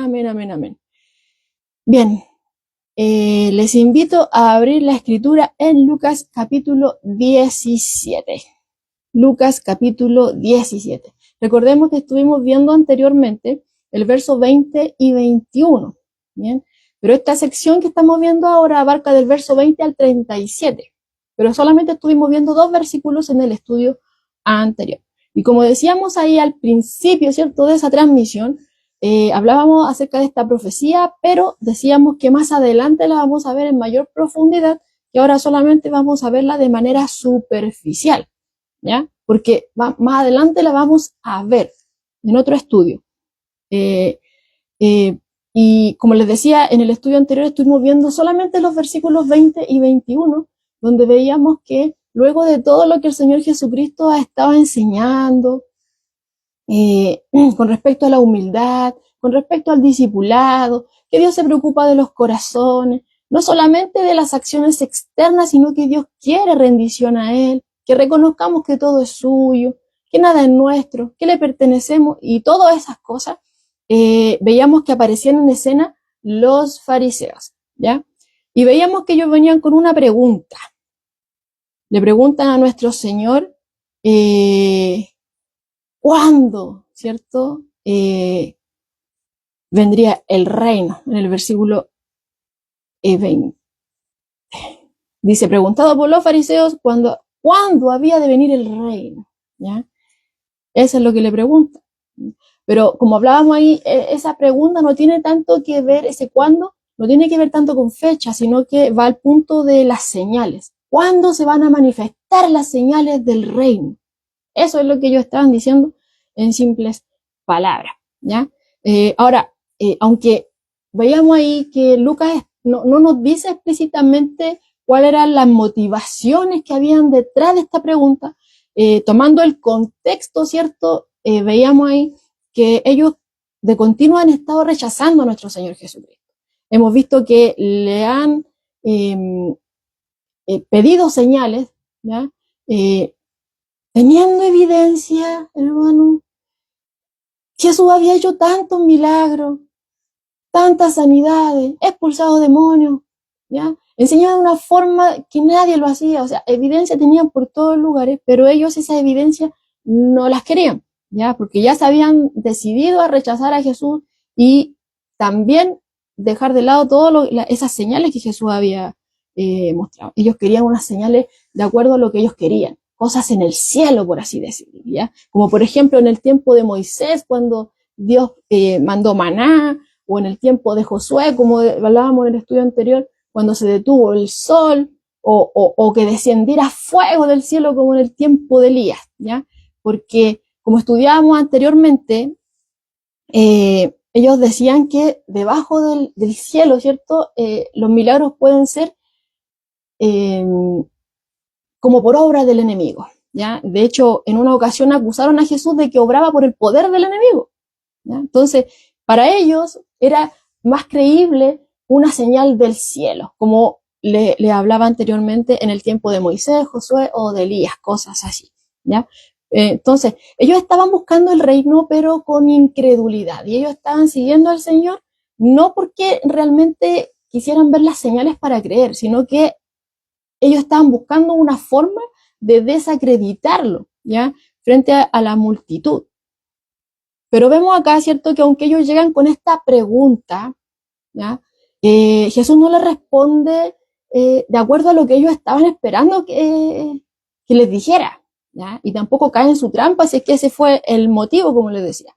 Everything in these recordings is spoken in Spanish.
amén, amén, amén. Bien, les invito a abrir la escritura en Lucas capítulo 17. Lucas capítulo 17. Recordemos que estuvimos viendo anteriormente el verso 20 y 21, ¿bien? Pero esta sección que estamos viendo ahora abarca del verso 20 al 37, pero solamente estuvimos viendo 2 versículos en el estudio anterior. Y como decíamos ahí al principio, ¿cierto?, de esa transmisión, hablábamos acerca de esta profecía, pero decíamos que más adelante la vamos a ver en mayor profundidad, y ahora solamente vamos a verla de manera superficial, ¿ya? Porque más adelante la vamos a ver en otro estudio. Y como les decía, en el estudio anterior estuvimos viendo solamente los versículos 20 y 21, donde veíamos que luego de todo lo que el Señor Jesucristo ha estado enseñando, con respecto a la humildad, con respecto al discipulado, que Dios se preocupa de los corazones, no solamente de las acciones externas, sino que Dios quiere rendición a Él, que reconozcamos que todo es suyo, que nada es nuestro, que le pertenecemos, y todas esas cosas, veíamos que aparecían en escena los fariseos, ¿ya? Y veíamos que ellos venían con una pregunta. Le preguntan a nuestro Señor, ¿cuándo, cierto, vendría el reino? En el versículo 20. Dice, preguntado por los fariseos, ¿cuándo había de venir el reino? ¿Ya? Eso es lo que le pregunta. Pero como hablábamos ahí, esa pregunta no tiene tanto que ver, ese cuándo, no tiene que ver tanto con fecha, sino que va al punto de las señales. ¿Cuándo se van a manifestar las señales del reino? Eso es lo que ellos estaban diciendo en simples palabras, ¿ya? Ahora, aunque veíamos ahí que Lucas no nos dice explícitamente cuáles eran las motivaciones que habían detrás de esta pregunta, tomando el contexto, ¿cierto? Veíamos ahí que ellos de continuo han estado rechazando a nuestro Señor Jesucristo. Hemos visto que le han pedido señales, ¿ya? Teniendo evidencia, hermano, Jesús había hecho tantos milagros, tantas sanidades, expulsado demonios, ¿ya? Enseñó de una forma que nadie lo hacía, o sea, evidencia tenían por todos lugares, pero ellos esa evidencia no las querían, ¿ya? Porque ya se habían decidido a rechazar a Jesús y también dejar de lado todas esas señales que Jesús había mostrado. Ellos querían unas señales de acuerdo a lo que ellos querían, cosas en el cielo, por así decirlo, ¿ya? Como por ejemplo en el tiempo de Moisés, cuando Dios mandó maná, o en el tiempo de Josué, como hablábamos en el estudio anterior, cuando se detuvo el sol, o que descendiera fuego del cielo como en el tiempo de Elías, ¿ya? Porque como estudiábamos anteriormente, ellos decían que debajo del cielo, ¿cierto? Los milagros pueden ser como por obra del enemigo, ¿ya? De hecho, en una ocasión acusaron a Jesús de que obraba por el poder del enemigo, ¿ya? Entonces, para ellos era más creíble una señal del cielo, como le hablaba anteriormente en el tiempo de Moisés, Josué o de Elías, cosas así, ¿ya? Entonces, ellos estaban buscando el reino, pero con incredulidad, y ellos estaban siguiendo al Señor, no porque realmente quisieran ver las señales para creer, sino que ellos estaban buscando una forma de desacreditarlo, ¿ya? Frente a la multitud. Pero vemos acá, ¿cierto?, que aunque ellos llegan con esta pregunta, ¿ya? Jesús no les responde de acuerdo a lo que ellos estaban esperando que les dijera, ¿ya? Y tampoco cae en su trampa, si es que ese fue el motivo, como les decía.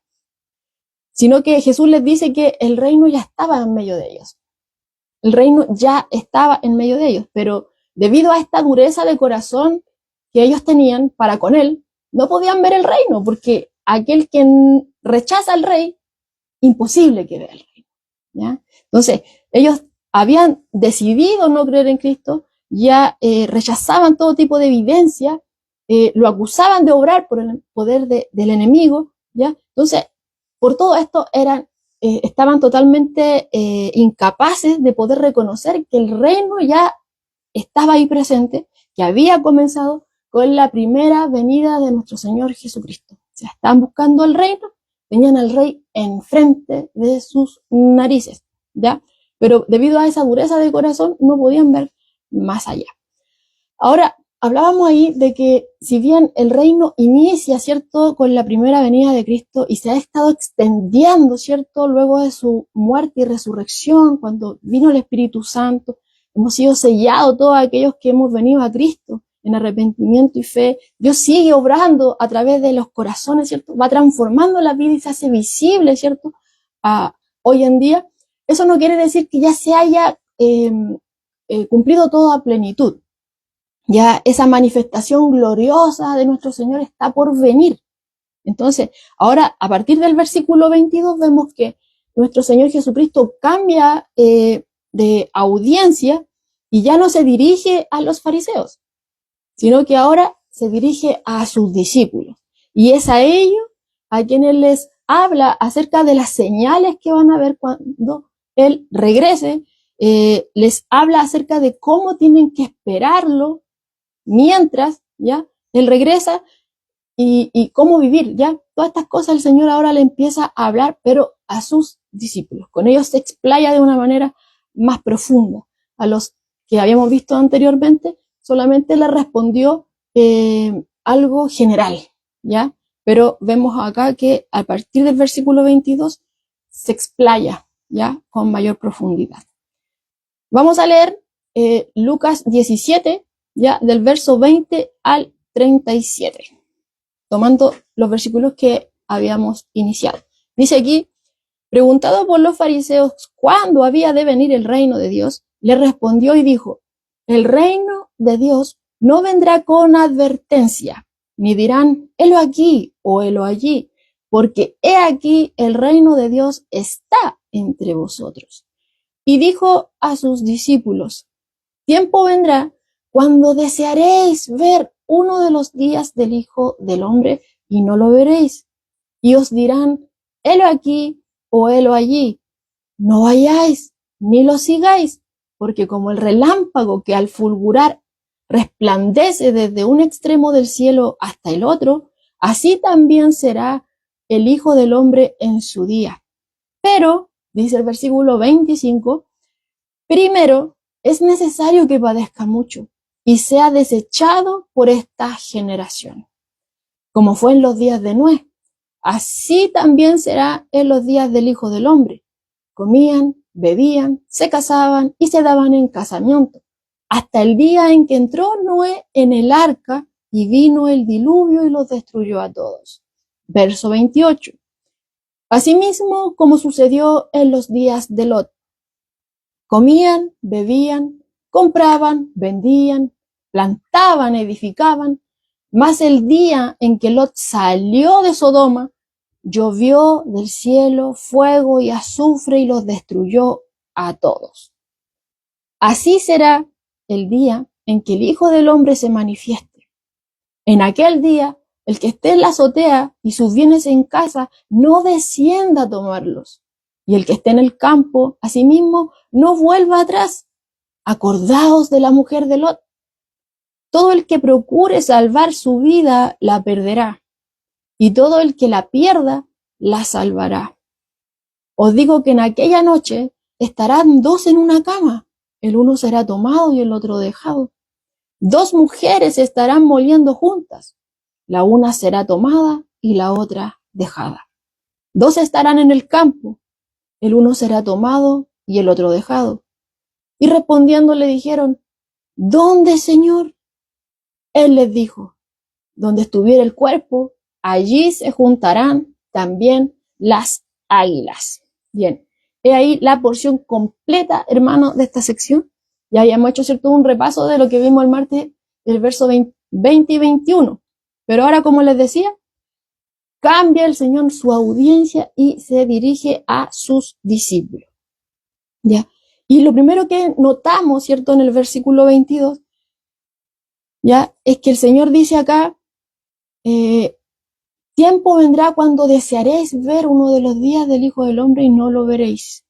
Sino que Jesús les dice que el reino ya estaba en medio de ellos. El reino ya estaba en medio de ellos, pero debido a esta dureza de corazón que ellos tenían para con él, no podían ver el reino, porque aquel que rechaza al rey, imposible que vea el reino, ¿ya? Entonces, ellos habían decidido no creer en Cristo, ya rechazaban todo tipo de evidencia, lo acusaban de obrar por el poder del enemigo, ¿ya? Entonces, por todo esto estaban totalmente incapaces de poder reconocer que el reino ya estaba ahí presente, que había comenzado con la primera venida de nuestro Señor Jesucristo. O sea, estaban buscando el reino, tenían al rey enfrente de sus narices, ¿ya? Pero debido a esa dureza de corazón no podían ver más allá. Ahora, hablábamos ahí de que si bien el reino inicia, ¿cierto?, con la primera venida de Cristo y se ha estado extendiendo, ¿cierto?, luego de su muerte y resurrección, cuando vino el Espíritu Santo, hemos sido sellados todos aquellos que hemos venido a Cristo en arrepentimiento y fe. Dios sigue obrando a través de los corazones, ¿cierto? Va transformando la vida y se hace visible, ¿cierto?, hoy en día. Eso no quiere decir que ya se haya cumplido todo a plenitud. Ya esa manifestación gloriosa de nuestro Señor está por venir. Entonces, ahora, a partir del versículo 22, vemos que nuestro Señor Jesucristo cambia de audiencia y ya no se dirige a los fariseos, sino que ahora se dirige a sus discípulos. Y es a ellos a quienes les habla acerca de las señales que van a ver cuando Él regrese. Les habla acerca de cómo tienen que esperarlo mientras, ¿ya?, Él regresa y cómo vivir, ¿ya? Todas estas cosas el Señor ahora le empieza a hablar, pero a sus discípulos. Con ellos se explaya de una manera más profunda. A los que habíamos visto anteriormente, solamente le respondió algo general, ¿ya? Pero vemos acá que a partir del versículo 22 se explaya, ¿ya?, con mayor profundidad. Vamos a leer Lucas 17, ya, del verso 20 al 37, tomando los versículos que habíamos iniciado. Dice aquí: preguntado por los fariseos cuándo había de venir el reino de Dios, le respondió y dijo: el reino de Dios no vendrá con advertencia, ni dirán, helo aquí o helo allí, porque he aquí el reino de Dios está entre vosotros. Y dijo a sus discípulos: tiempo vendrá cuando desearéis ver uno de los días del Hijo del Hombre y no lo veréis. Y os dirán, helo aquí o helo allí. No vayáis ni lo sigáis, porque como el relámpago que al fulgurar resplandece desde un extremo del cielo hasta el otro, así también será el Hijo del Hombre en su día. Pero, dice el versículo 25, primero es necesario que padezca mucho y sea desechado por esta generación. Como fue en los días de Noé, así también será en los días del Hijo del Hombre. Comían, bebían, se casaban y se daban en casamiento, hasta el día en que entró Noé en el arca y vino el diluvio y los destruyó a todos. Verso 28. Asimismo, como sucedió en los días de Lot. Comían, bebían, compraban, vendían, plantaban, edificaban, mas el día en que Lot salió de Sodoma, llovió del cielo fuego y azufre y los destruyó a todos. Así será el día en que el Hijo del Hombre se manifieste. En aquel día, el que esté en la azotea y sus bienes en casa, no descienda a tomarlos. Y el que esté en el campo, asimismo, no vuelva atrás. Acordaos de la mujer de Lot. Todo el que procure salvar su vida, la perderá. Y todo el que la pierda, la salvará. Os digo que en aquella noche estarán dos en una cama. El uno será tomado y el otro dejado. Dos mujeres estarán moliendo juntas. La una será tomada y la otra dejada. Dos estarán en el campo. El uno será tomado y el otro dejado. Y respondiendo le dijeron, ¿dónde, Señor? Él les dijo, donde estuviera el cuerpo, allí se juntarán también las águilas. Bien, he ahí la porción completa, hermano, de esta sección. Ya habíamos hecho, ¿cierto?, un repaso de lo que vimos el martes, el verso 20 y 21. Pero ahora, como les decía, cambia el Señor su audiencia y se dirige a sus discípulos. ¿Ya? Y lo primero que notamos, ¿cierto?, en el versículo 22, ¿ya?, es que el Señor dice acá, tiempo vendrá cuando desearéis ver uno de los días del Hijo del Hombre y no lo veréis.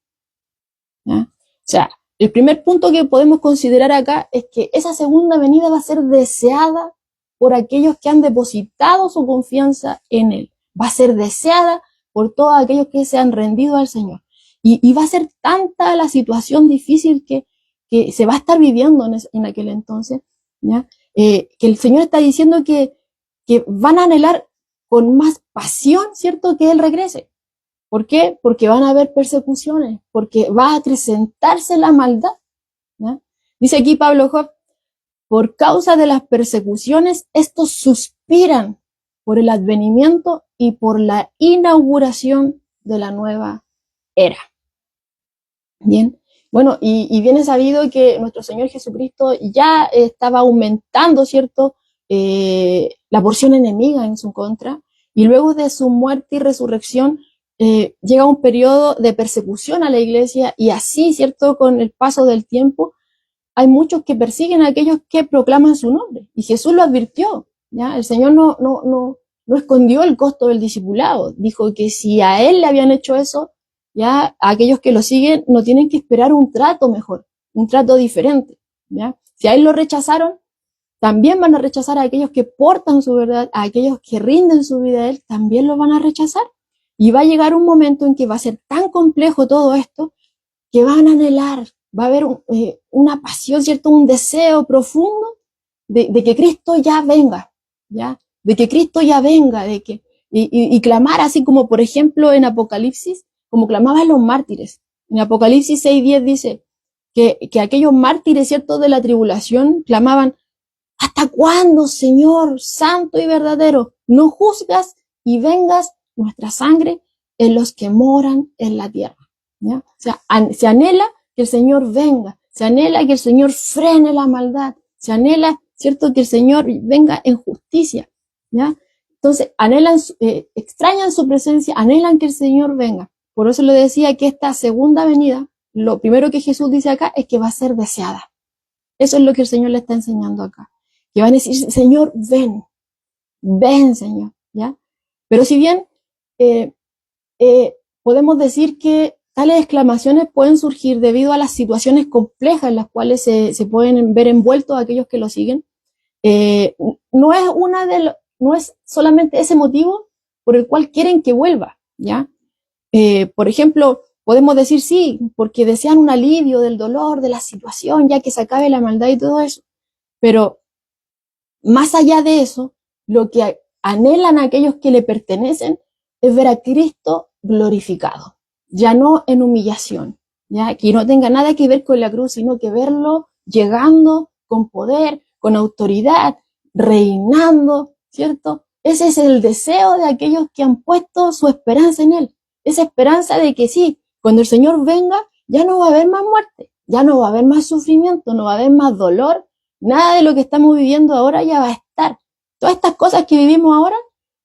¿Ya? O sea, el primer punto que podemos considerar acá es que esa segunda venida va a ser deseada por aquellos que han depositado su confianza en Él. Va a ser deseada por todos aquellos que se han rendido al Señor. Y va a ser tanta la situación difícil que se va a estar viviendo en aquel entonces, ¿ya? Que el Señor está diciendo que van a anhelar con más pasión, ¿cierto?, que Él regrese. ¿Por qué? Porque van a haber persecuciones, porque va a acrecentarse la maldad, ¿ya? Dice aquí Pablo Job, por causa de las persecuciones, estos suspiran por el advenimiento y por la inauguración de la nueva era. Bien, bueno, y bien es sabido que nuestro Señor Jesucristo ya estaba aumentando, ¿cierto?, la porción enemiga en su contra, y luego de su muerte y resurrección llega un periodo de persecución a la iglesia, y así, ¿cierto?, con el paso del tiempo, hay muchos que persiguen a aquellos que proclaman su nombre, y Jesús lo advirtió, ¿ya? El Señor no escondió el costo del discipulado, dijo que si a Él le habían hecho eso, ya aquellos que lo siguen no tienen que esperar un trato mejor, un trato diferente, ¿ya? Si a Él lo rechazaron, también van a rechazar a aquellos que portan su verdad, a aquellos que rinden su vida a Él, también lo van a rechazar. Y va a llegar un momento en que va a ser tan complejo todo esto, que van a anhelar, va a haber una pasión, ¿cierto?, un deseo profundo de que Cristo ya venga, ¿ya? De que Cristo ya venga, y clamar así como, por ejemplo, en Apocalipsis, como clamaban los mártires. En Apocalipsis 6:10 dice que aquellos mártires, ¿cierto?, de la tribulación clamaban, ¿hasta cuándo, Señor, santo y verdadero, no juzgas y vengas nuestra sangre en los que moran en la tierra? ¿Ya? O sea, se anhela que el Señor venga, se anhela que el Señor frene la maldad, se anhela, ¿cierto?, que el Señor venga en justicia, ¿ya? Entonces, anhelan, extrañan su presencia, anhelan que el Señor venga. Por eso le decía que esta segunda venida, lo primero que Jesús dice acá es que va a ser deseada. Eso es lo que el Señor le está enseñando acá. Que van a decir, Señor, ven, ven, Señor, ¿ya? Pero si bien podemos decir que tales exclamaciones pueden surgir debido a las situaciones complejas en las cuales se pueden ver envueltos aquellos que lo siguen, no es solamente ese motivo por el cual quieren que vuelva, ¿ya? Por ejemplo, podemos decir sí, porque desean un alivio del dolor, de la situación, ya que se acabe la maldad y todo eso. Pero más allá de eso, lo que anhelan a aquellos que le pertenecen es ver a Cristo glorificado, ya no en humillación, ya que no tenga nada que ver con la cruz, sino que verlo llegando con poder, con autoridad, reinando, ¿cierto? Ese es el deseo de aquellos que han puesto su esperanza en Él, esa esperanza de que sí, cuando el Señor venga, ya no va a haber más muerte, ya no va a haber más sufrimiento, no va a haber más dolor, nada de lo que estamos viviendo ahora ya va a estar. Todas estas cosas que vivimos ahora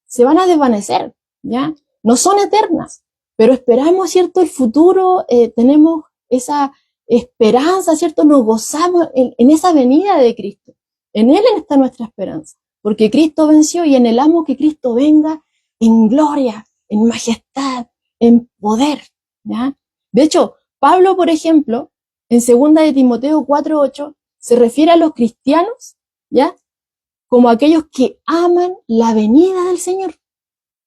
se van a desvanecer, ¿ya? No son eternas, pero esperamos, ¿cierto?, el futuro, tenemos esa esperanza, ¿cierto? Nos gozamos en esa venida de Cristo. En Él está nuestra esperanza, porque Cristo venció y anhelamos que Cristo venga en gloria, en majestad, en poder, ¿ya? De hecho, Pablo, por ejemplo, en 2 de Timoteo 4:8, se refiere a los cristianos, ¿ya?, como aquellos que aman la venida del Señor.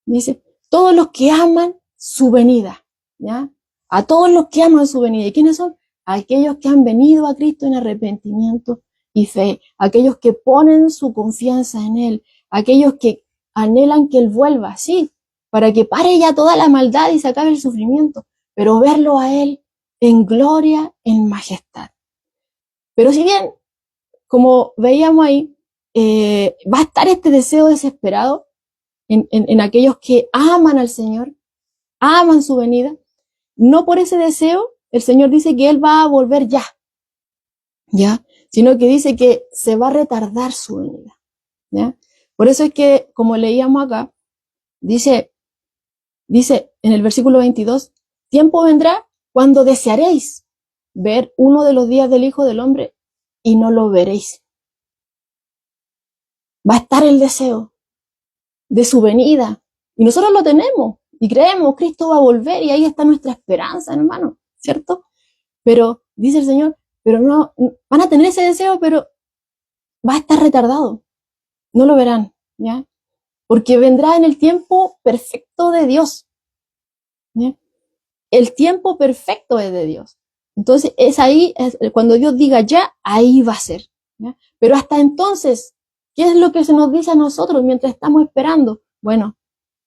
Dice, todos los que aman su venida, ¿ya? A todos los que aman su venida. ¿Y quiénes son? Aquellos que han venido a Cristo en arrepentimiento y fe, aquellos que ponen su confianza en Él, aquellos que anhelan que Él vuelva, sí, para que pare ya toda la maldad y se acabe el sufrimiento, pero verlo a Él en gloria, en majestad. Pero si bien, como veíamos ahí, va a estar este deseo desesperado en aquellos que aman al Señor, aman su venida, no por ese deseo, el Señor dice que Él va a volver ya, sino que dice que se va a retardar su venida, ¿ya? Por eso es que, como leíamos acá, dice en el versículo 22, tiempo vendrá cuando desearéis ver uno de los días del Hijo del Hombre y no lo veréis. Va a estar el deseo de su venida. Y nosotros lo tenemos y creemos, Cristo va a volver y ahí está nuestra esperanza, hermano, ¿cierto? Pero, dice el Señor, pero no, van a tener ese deseo, pero va a estar retardado. No lo verán, ¿ya? Porque vendrá en el tiempo perfecto de Dios, ¿ya? El tiempo perfecto es de Dios. Entonces, es ahí, cuando Dios diga ya, ahí va a ser, ¿ya? Pero hasta entonces, ¿qué es lo que se nos dice a nosotros mientras estamos esperando? Bueno,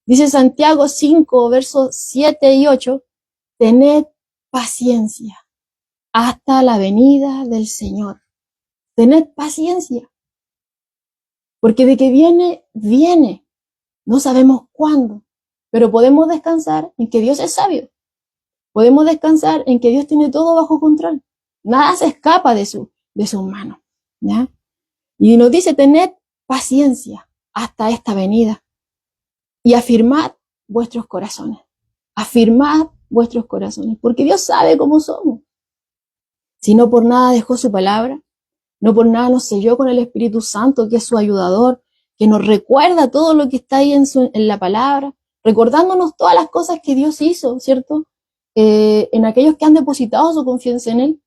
dice Santiago 5, versos 7 y 8, tened paciencia hasta la venida del Señor. Tened paciencia, porque de que viene, viene. No sabemos cuándo, pero podemos descansar en que Dios es sabio. Podemos descansar en que Dios tiene todo bajo control. Nada se escapa de sus manos, ¿ya? Y nos dice, tened paciencia hasta esta venida y afirmad vuestros corazones. Afirmad vuestros corazones, porque Dios sabe cómo somos. Si no por nada dejó su palabra, no por nada nos selló con el Espíritu Santo, que es su ayudador, que nos recuerda todo lo que está ahí en la palabra, recordándonos todas las cosas que Dios hizo, ¿cierto? En aquellos que han depositado su confianza en Él,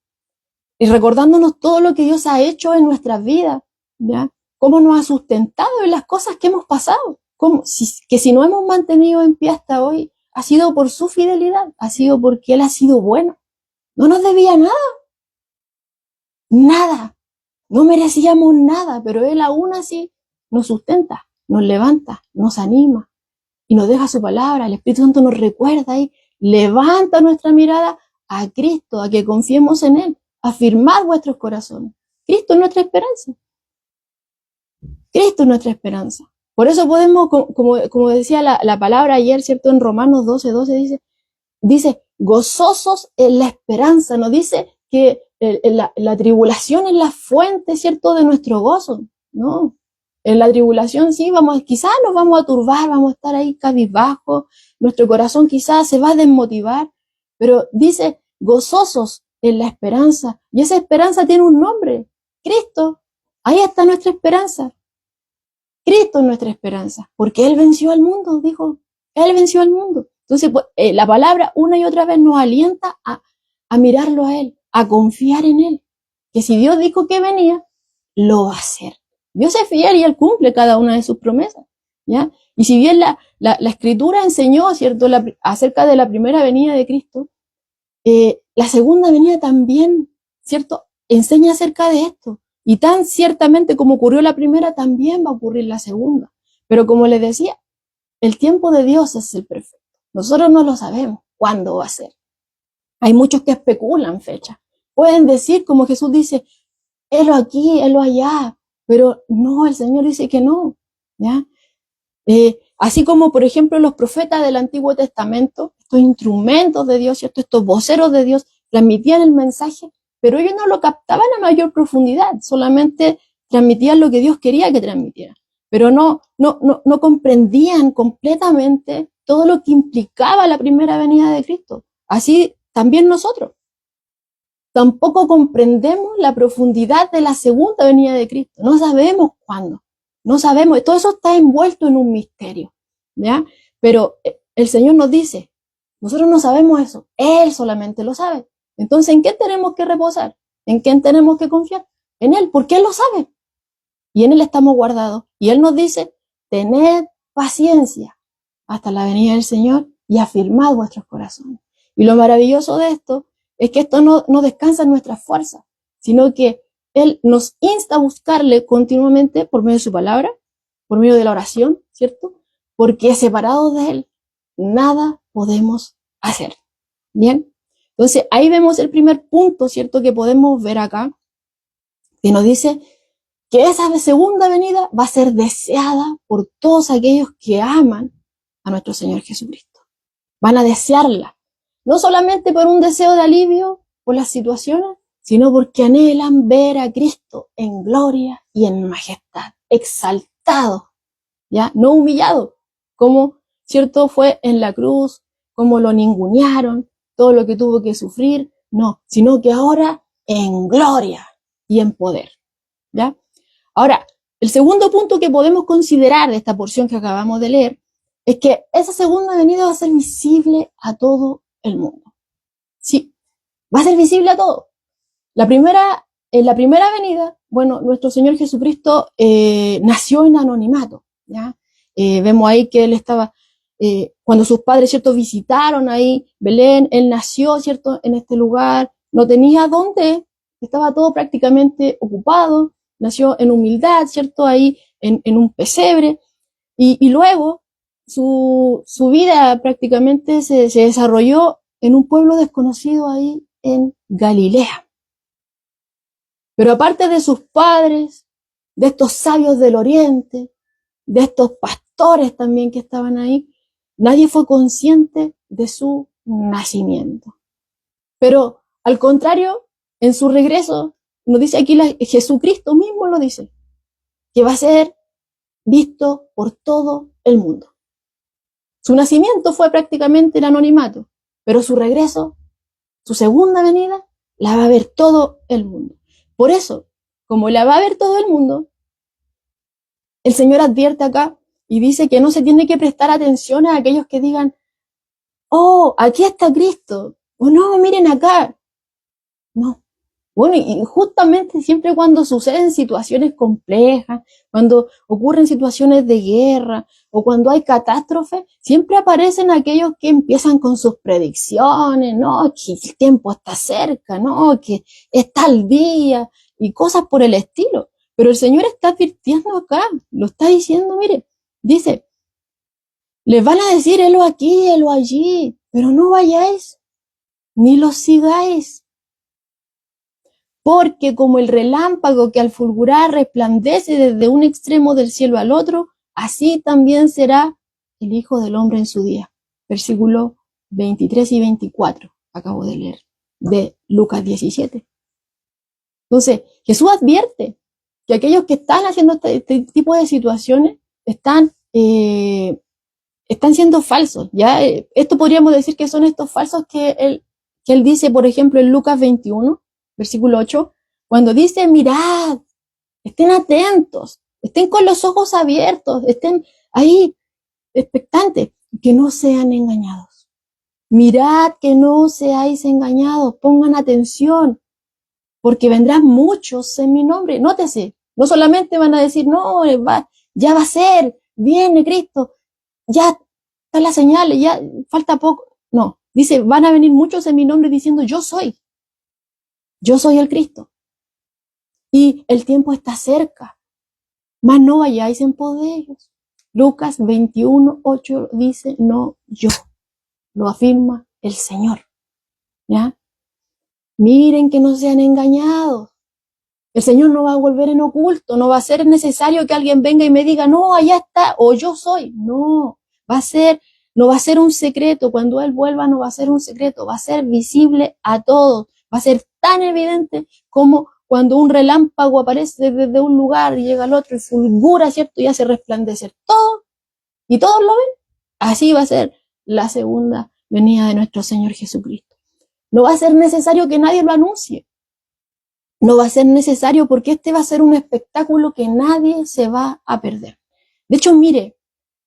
y recordándonos todo lo que Dios ha hecho en nuestras vidas, ¿ya? Cómo nos ha sustentado en las cosas que hemos pasado, que si no hemos mantenido en pie hasta hoy, ha sido por su fidelidad, ha sido porque Él ha sido bueno. No nos debía nada, nada, no merecíamos nada, pero Él aún así nos sustenta, nos levanta, nos anima y nos deja su palabra. El Espíritu Santo nos recuerda y levanta nuestra mirada a Cristo, a que confiemos en Él. Afirmad vuestros corazones. Cristo es nuestra esperanza. Cristo es nuestra esperanza. Por eso podemos, como decía la palabra ayer, ¿cierto? En Romanos 12 dice, gozosos en la esperanza. Nos dice que la tribulación es la fuente, ¿cierto? De nuestro gozo. No. En la tribulación sí, quizás nos vamos a turbar, vamos a estar ahí cabizbajo, nuestro corazón quizás se va a desmotivar, pero dice, gozosos en la esperanza. Y esa esperanza tiene un nombre, Cristo. Ahí está nuestra esperanza. Cristo es nuestra esperanza, porque Él venció al mundo, dijo, Él venció al mundo. Entonces, la palabra una y otra vez nos alienta a mirarlo a Él, a confiar en Él, que si Dios dijo que venía, lo va a hacer. Dios es fiel y Él cumple cada una de sus promesas, ¿ya? Y si bien la Escritura enseñó, ¿cierto?, acerca de la primera venida de Cristo, la segunda venida también, ¿cierto?, enseña acerca de esto. Y tan ciertamente como ocurrió la primera, también va a ocurrir la segunda. Pero como les decía, el tiempo de Dios es el perfecto. Nosotros no lo sabemos cuándo va a ser. Hay muchos que especulan fechas. Pueden decir, como Jesús dice, helo aquí, helo allá. Pero no, el Señor dice que no, ¿ya? Así como, por ejemplo, los profetas del Antiguo Testamento, estos instrumentos de Dios, ¿cierto? Estos voceros de Dios, transmitían el mensaje, pero ellos no lo captaban a mayor profundidad, solamente transmitían lo que Dios quería que transmitiera, pero no comprendían completamente todo lo que implicaba la primera venida de Cristo. Así también nosotros. Tampoco comprendemos la profundidad de la segunda venida de Cristo. No sabemos cuándo. No sabemos. Todo eso está envuelto en un misterio, ¿ya? Pero el Señor nos dice, nosotros no sabemos eso. Él solamente lo sabe. Entonces, ¿en qué tenemos que reposar? ¿En quién tenemos que confiar? En Él, porque Él lo sabe. Y en Él estamos guardados. Y Él nos dice, tened paciencia hasta la venida del Señor y afirmad vuestros corazones. Y lo maravilloso de esto es que esto no descansa en nuestras fuerzas, sino que Él nos insta a buscarle continuamente por medio de su palabra, por medio de la oración, ¿cierto? Porque separados de Él, nada podemos hacer. ¿Bien? Entonces, ahí vemos el primer punto, ¿cierto? Que podemos ver acá, que nos dice que esa segunda venida va a ser deseada por todos aquellos que aman a nuestro Señor Jesucristo. Van a desearla. No solamente por un deseo de alivio por las situaciones, sino porque anhelan ver a Cristo en gloria y en majestad, exaltado, ¿ya? No humillado, como, ¿cierto?, fue en la cruz, como lo ningunearon, todo lo que tuvo que sufrir, no, sino que ahora en gloria y en poder, ¿ya? Ahora, el segundo punto que podemos considerar de esta porción que acabamos de leer es que esa segunda venida va a ser visible a todo el mundo. Sí, va a ser visible a todo. En la primera venida, bueno, nuestro Señor Jesucristo nació en anonimato, ¿ya? Vemos ahí que Él estaba cuando sus padres, ¿cierto?, visitaron ahí Belén, él nació, ¿cierto?, en este lugar, no tenía dónde, estaba todo prácticamente ocupado, nació en humildad, ¿cierto?, ahí en un pesebre, y luego su vida prácticamente se desarrolló en un pueblo desconocido ahí en Galilea. Pero aparte de sus padres, de estos sabios del oriente, de estos pastores también que estaban ahí, nadie fue consciente de su nacimiento. Pero al contrario, en su regreso, nos dice aquí Jesucristo mismo lo dice, que va a ser visto por todo el mundo. Su nacimiento fue prácticamente el anonimato, pero su regreso, su segunda venida, la va a ver todo el mundo. Por eso, como la va a ver todo el mundo, el Señor advierte acá y dice que no se tiene que prestar atención a aquellos que digan, oh, aquí está Cristo, o no, miren acá. No. Bueno, y justamente siempre cuando suceden situaciones complejas, cuando ocurren situaciones de guerra o cuando hay catástrofes, siempre aparecen aquellos que empiezan con sus predicciones, no, que el tiempo está cerca, no, que está al día y cosas por el estilo. Pero el Señor está advirtiendo acá, lo está diciendo, mire, dice, les van a decir, helo aquí, helo allí, pero no vayáis, ni los sigáis. Porque como el relámpago que al fulgurar resplandece desde un extremo del cielo al otro, así también será el Hijo del Hombre en su día. Versículo 23 y 24, acabo de leer, de Lucas 17. Entonces, Jesús advierte que aquellos que están haciendo este tipo de situaciones están siendo falsos. ¿Ya? Esto podríamos decir que son estos falsos que él dice, por ejemplo, en Lucas 21, versículo 8, cuando dice, mirad, estén atentos, estén con los ojos abiertos, estén ahí expectantes, que no sean engañados. Mirad que no seáis engañados, pongan atención, porque vendrán muchos en mi nombre. Nótese, no solamente van a decir, no, ya va a ser, viene Cristo, ya están las señales, ya falta poco. No, dice, van a venir muchos en mi nombre diciendo, yo soy el Cristo. Y el tiempo está cerca, mas no vayáis en pos de ellos. Lucas 21, 8 dice, no yo, lo afirma el Señor. ¿Ya? Miren que no sean engañados. El Señor no va a volver en oculto, no va a ser necesario que alguien venga y me diga, no, allá está, o yo soy. No, no va a ser un secreto. Cuando Él vuelva no va a ser un secreto, va a ser visible a todos. Va a ser tan evidente como cuando un relámpago aparece desde un lugar y llega al otro y fulgura, ¿cierto? Y hace resplandecer todo, y todos lo ven. Así va a ser la segunda venida de nuestro Señor Jesucristo. No va a ser necesario que nadie lo anuncie. No va a ser necesario porque este va a ser un espectáculo que nadie se va a perder. De hecho, mire,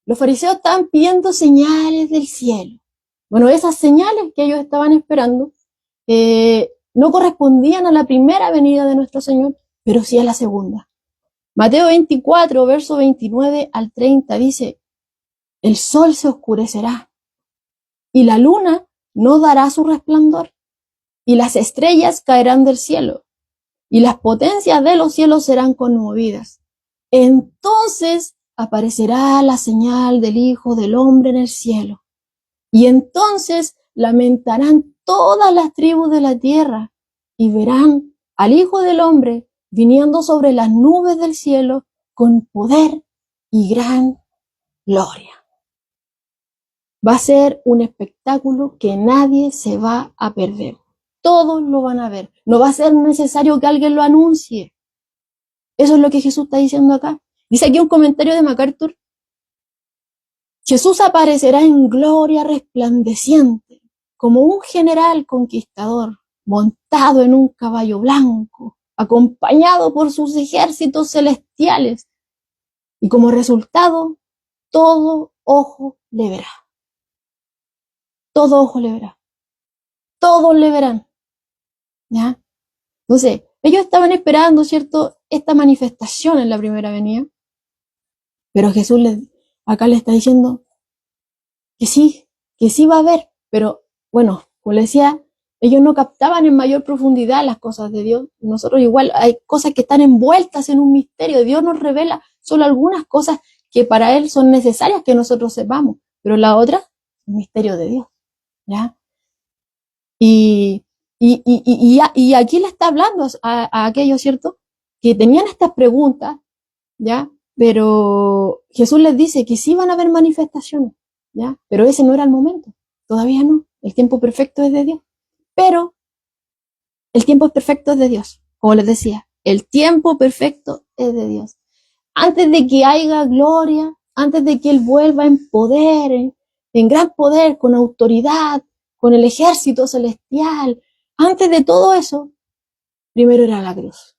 los fariseos estaban pidiendo señales del cielo. Bueno, esas señales que ellos estaban esperando no correspondían a la primera venida de nuestro Señor, pero sí a la segunda. Mateo 24, verso 29 al 30 dice, el sol se oscurecerá y la luna no dará su resplandor y las estrellas caerán del cielo y las potencias de los cielos serán conmovidas. Entonces aparecerá la señal del Hijo del Hombre en el cielo. Y entonces lamentarán todas las tribus de la tierra y verán al Hijo del Hombre viniendo sobre las nubes del cielo con poder y gran gloria. Va a ser un espectáculo que nadie se va a perder. Todos lo van a ver. No va a ser necesario que alguien lo anuncie. Eso es lo que Jesús está diciendo acá. Dice aquí un comentario de MacArthur. Jesús aparecerá en gloria resplandeciente, como un general conquistador, montado en un caballo blanco, acompañado por sus ejércitos celestiales. Y como resultado, todo ojo le verá. Todo ojo le verá. Todos le verán. ¿Ya? Entonces, ellos estaban esperando, ¿cierto?, esta manifestación en la primera venida, pero Jesús acá le está diciendo, que sí va a haber, pero bueno, como les decía, ellos no captaban en mayor profundidad las cosas de Dios. Nosotros igual hay cosas que están envueltas en un misterio. Dios nos revela solo algunas cosas que para Él son necesarias que nosotros sepamos, pero la otra es un misterio de Dios, ¿ya? Y, y aquí le está hablando a aquellos, ¿cierto? Que tenían estas preguntas, ¿ya? Pero Jesús les dice que sí van a haber manifestaciones, ¿ya? Pero ese no era el momento, todavía no. El tiempo perfecto es de Dios. Pero el tiempo perfecto es de Dios, como les decía, el tiempo perfecto es de Dios. Antes de que haya gloria, antes de que Él vuelva en poder, en gran poder, con autoridad, con el ejército celestial, antes de todo eso, primero era la cruz.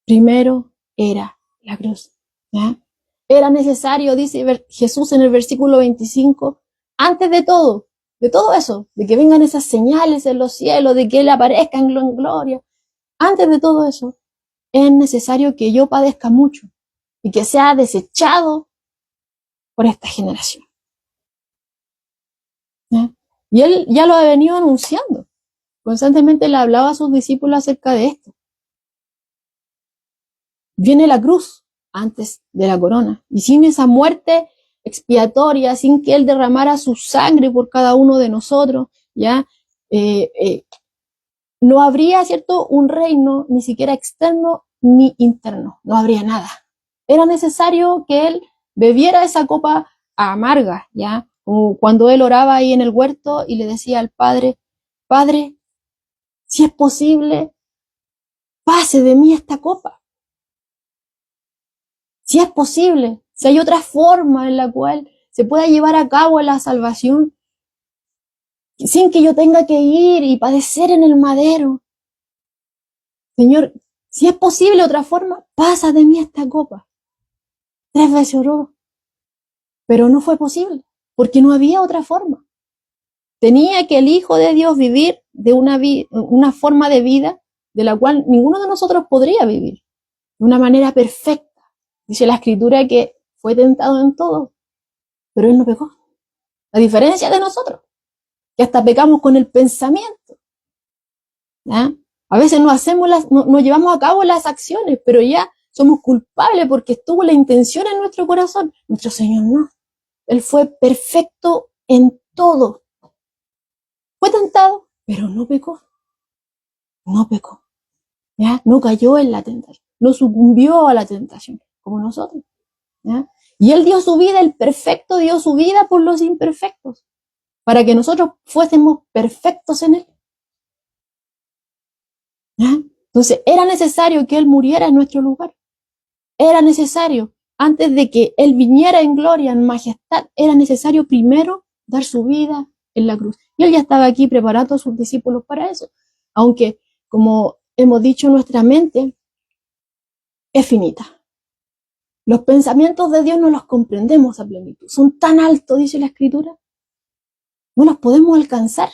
Primero era la cruz. ¿Ya? Era necesario, dice Jesús en el versículo 25, antes de todo eso, de que vengan esas señales en los cielos, de que Él aparezca en gloria, antes de todo eso, es necesario que yo padezca mucho y que sea desechado por esta generación. ¿Ya? Y Él ya lo ha venido anunciando. Constantemente le hablaba a sus discípulos acerca de esto. Viene la cruz antes de la corona. Y sin esa muerte expiatoria, sin que Él derramara su sangre por cada uno de nosotros, ¿ya? No habría, ¿cierto?, un reino ni siquiera externo ni interno. No habría nada. Era necesario que Él bebiera esa copa amarga, ¿ya? Como cuando Él oraba ahí en el huerto y le decía al Padre, Padre, si es posible, pase de mí esta copa. Si es posible, si hay otra forma en la cual se pueda llevar a cabo la salvación, sin que yo tenga que ir y padecer en el madero. Señor, si es posible otra forma, pasa de mí esta copa. 3 veces oró, pero no fue posible, porque no había otra forma. Tenía que el Hijo de Dios vivir de una forma de vida de la cual ninguno de nosotros podría vivir, de una manera perfecta. Dice la Escritura que fue tentado en todo, pero Él no pecó. A diferencia de nosotros, que hasta pecamos con el pensamiento. ¿Ya? A veces no llevamos a cabo las acciones, pero ya somos culpables porque estuvo la intención en nuestro corazón. Nuestro Señor no. Él fue perfecto en todo. Fue tentado, pero no pecó. No pecó. ¿Ya? No cayó en la tentación. No sucumbió a la tentación, como nosotros. ¿Ya? Y Él dio su vida, el perfecto dio su vida por los imperfectos, para que nosotros fuésemos perfectos en Él. ¿Ya? Entonces, era necesario que Él muriera en nuestro lugar. Era necesario, antes de que Él viniera en gloria, en majestad, era necesario primero dar su vida en la cruz. Y Él ya estaba aquí preparando a sus discípulos para eso. Aunque, como hemos dicho, nuestra mente es finita. Los pensamientos de Dios no los comprendemos a plenitud. Son tan altos, dice la Escritura. No los podemos alcanzar.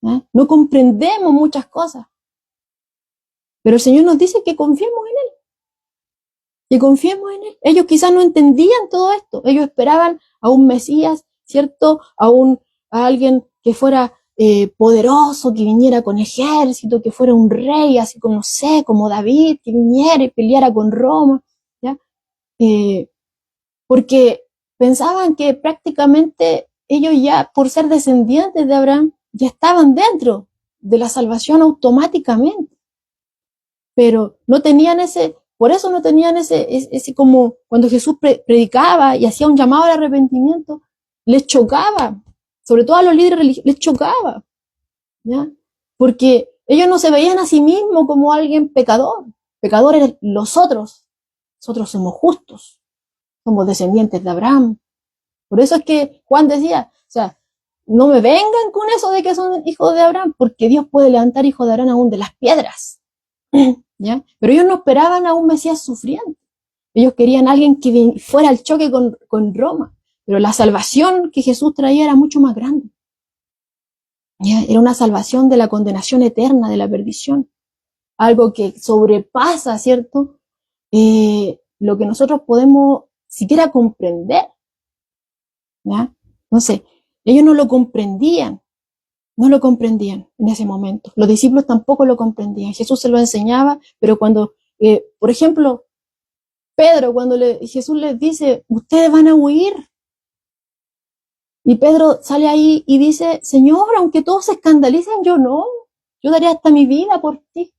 ¿Eh? No comprendemos muchas cosas. Pero el Señor nos dice que confiemos en Él. Que confiemos en Él. Ellos quizás no entendían todo esto. Ellos esperaban a un Mesías, ¿cierto? A alguien que fuera poderoso, que viniera con ejército, que fuera un rey, así como, no sé, como David, que viniera y peleara con Roma, ¿ya? Porque pensaban que prácticamente ellos ya, por ser descendientes de Abraham, ya estaban dentro de la salvación automáticamente. Pero no tenían por eso no tenían ese como cuando Jesús predicaba y hacía un llamado al arrepentimiento, les chocaba, sobre todo a los líderes religiosos, les chocaba, ¿ya? Porque ellos no se veían a sí mismos como alguien pecador. Pecadores nosotros somos justos, somos descendientes de Abraham. Por eso es que Juan decía, o sea, no me vengan con eso de que son hijos de Abraham, porque Dios puede levantar hijos de Abraham aún de las piedras. ¿Ya? Pero ellos no esperaban a un Mesías sufriente. Ellos querían a alguien que fuera al choque con Roma. Pero la salvación que Jesús traía era mucho más grande. ¿Ya? Era una salvación de la condenación eterna, de la perdición. Algo que sobrepasa, ¿cierto? Lo que nosotros podemos siquiera comprender. ¿ya? Entonces, ellos no lo comprendían en ese momento. Los discípulos tampoco lo comprendían. Jesús se lo enseñaba, pero cuando, por ejemplo, Pedro, cuando Jesús les dice, ustedes van a huir, y Pedro sale ahí y dice, Señor, aunque todos se escandalicen, yo no, yo daría hasta mi vida por ti.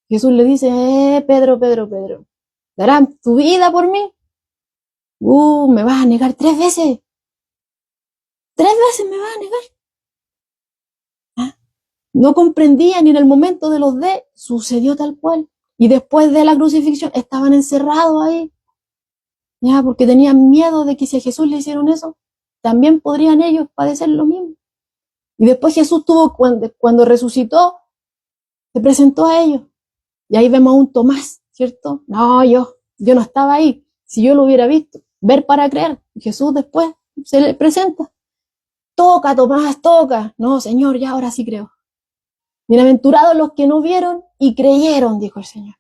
Jesús le dice, Pedro, ¿darán tu vida por mí? Me vas a negar 3 veces. 3 veces me vas a negar. ¿Ah? No comprendía ni en el momento de los sucedió tal cual. Y después de la crucifixión estaban encerrados ahí, ya, porque tenían miedo de que si a Jesús le hicieron eso, también podrían ellos padecer lo mismo. Y después Jesús cuando resucitó, se presentó a ellos. Y ahí vemos a un Tomás, ¿cierto? No, yo no estaba ahí. Si yo lo hubiera visto, ver para creer. Jesús después se le presenta. Toca, Tomás, toca. No, Señor, ya ahora sí creo. Bienaventurados los que no vieron y creyeron, dijo el Señor.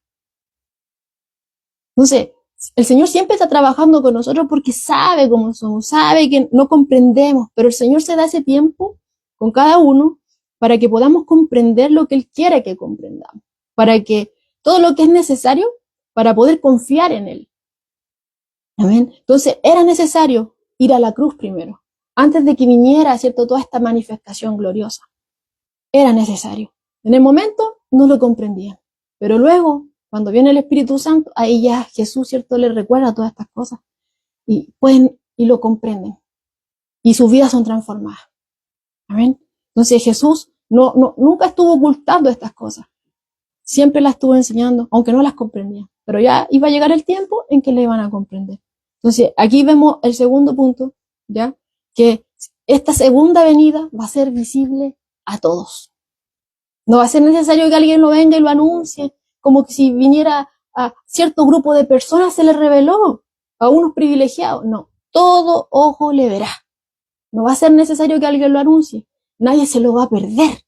Entonces, el Señor siempre está trabajando con nosotros porque sabe cómo somos, sabe que no comprendemos, pero el Señor se da ese tiempo con cada uno para que podamos comprender lo que Él quiere que comprendamos, para que todo lo que es necesario para poder confiar en Él. Amén. Entonces, era necesario ir a la cruz primero, antes de que viniera, ¿cierto?, toda esta manifestación gloriosa. Era necesario. En el momento no lo comprendían, pero luego, cuando viene el Espíritu Santo, ahí ya Jesús, ¿cierto?, les recuerda todas estas cosas y pueden y lo comprenden y sus vidas son transformadas. Amén. Entonces Jesús nunca estuvo ocultando estas cosas, siempre las estuvo enseñando, aunque no las comprendían, pero ya iba a llegar el tiempo en que le iban a comprender. Entonces aquí vemos el segundo punto, ya, que esta segunda venida va a ser visible a todos. No va a ser necesario que alguien lo venga y lo anuncie, como que si viniera a cierto grupo de personas se le reveló, a unos privilegiados. No, todo ojo le verá. No va a ser necesario que alguien lo anuncie. Nadie se lo va a perder.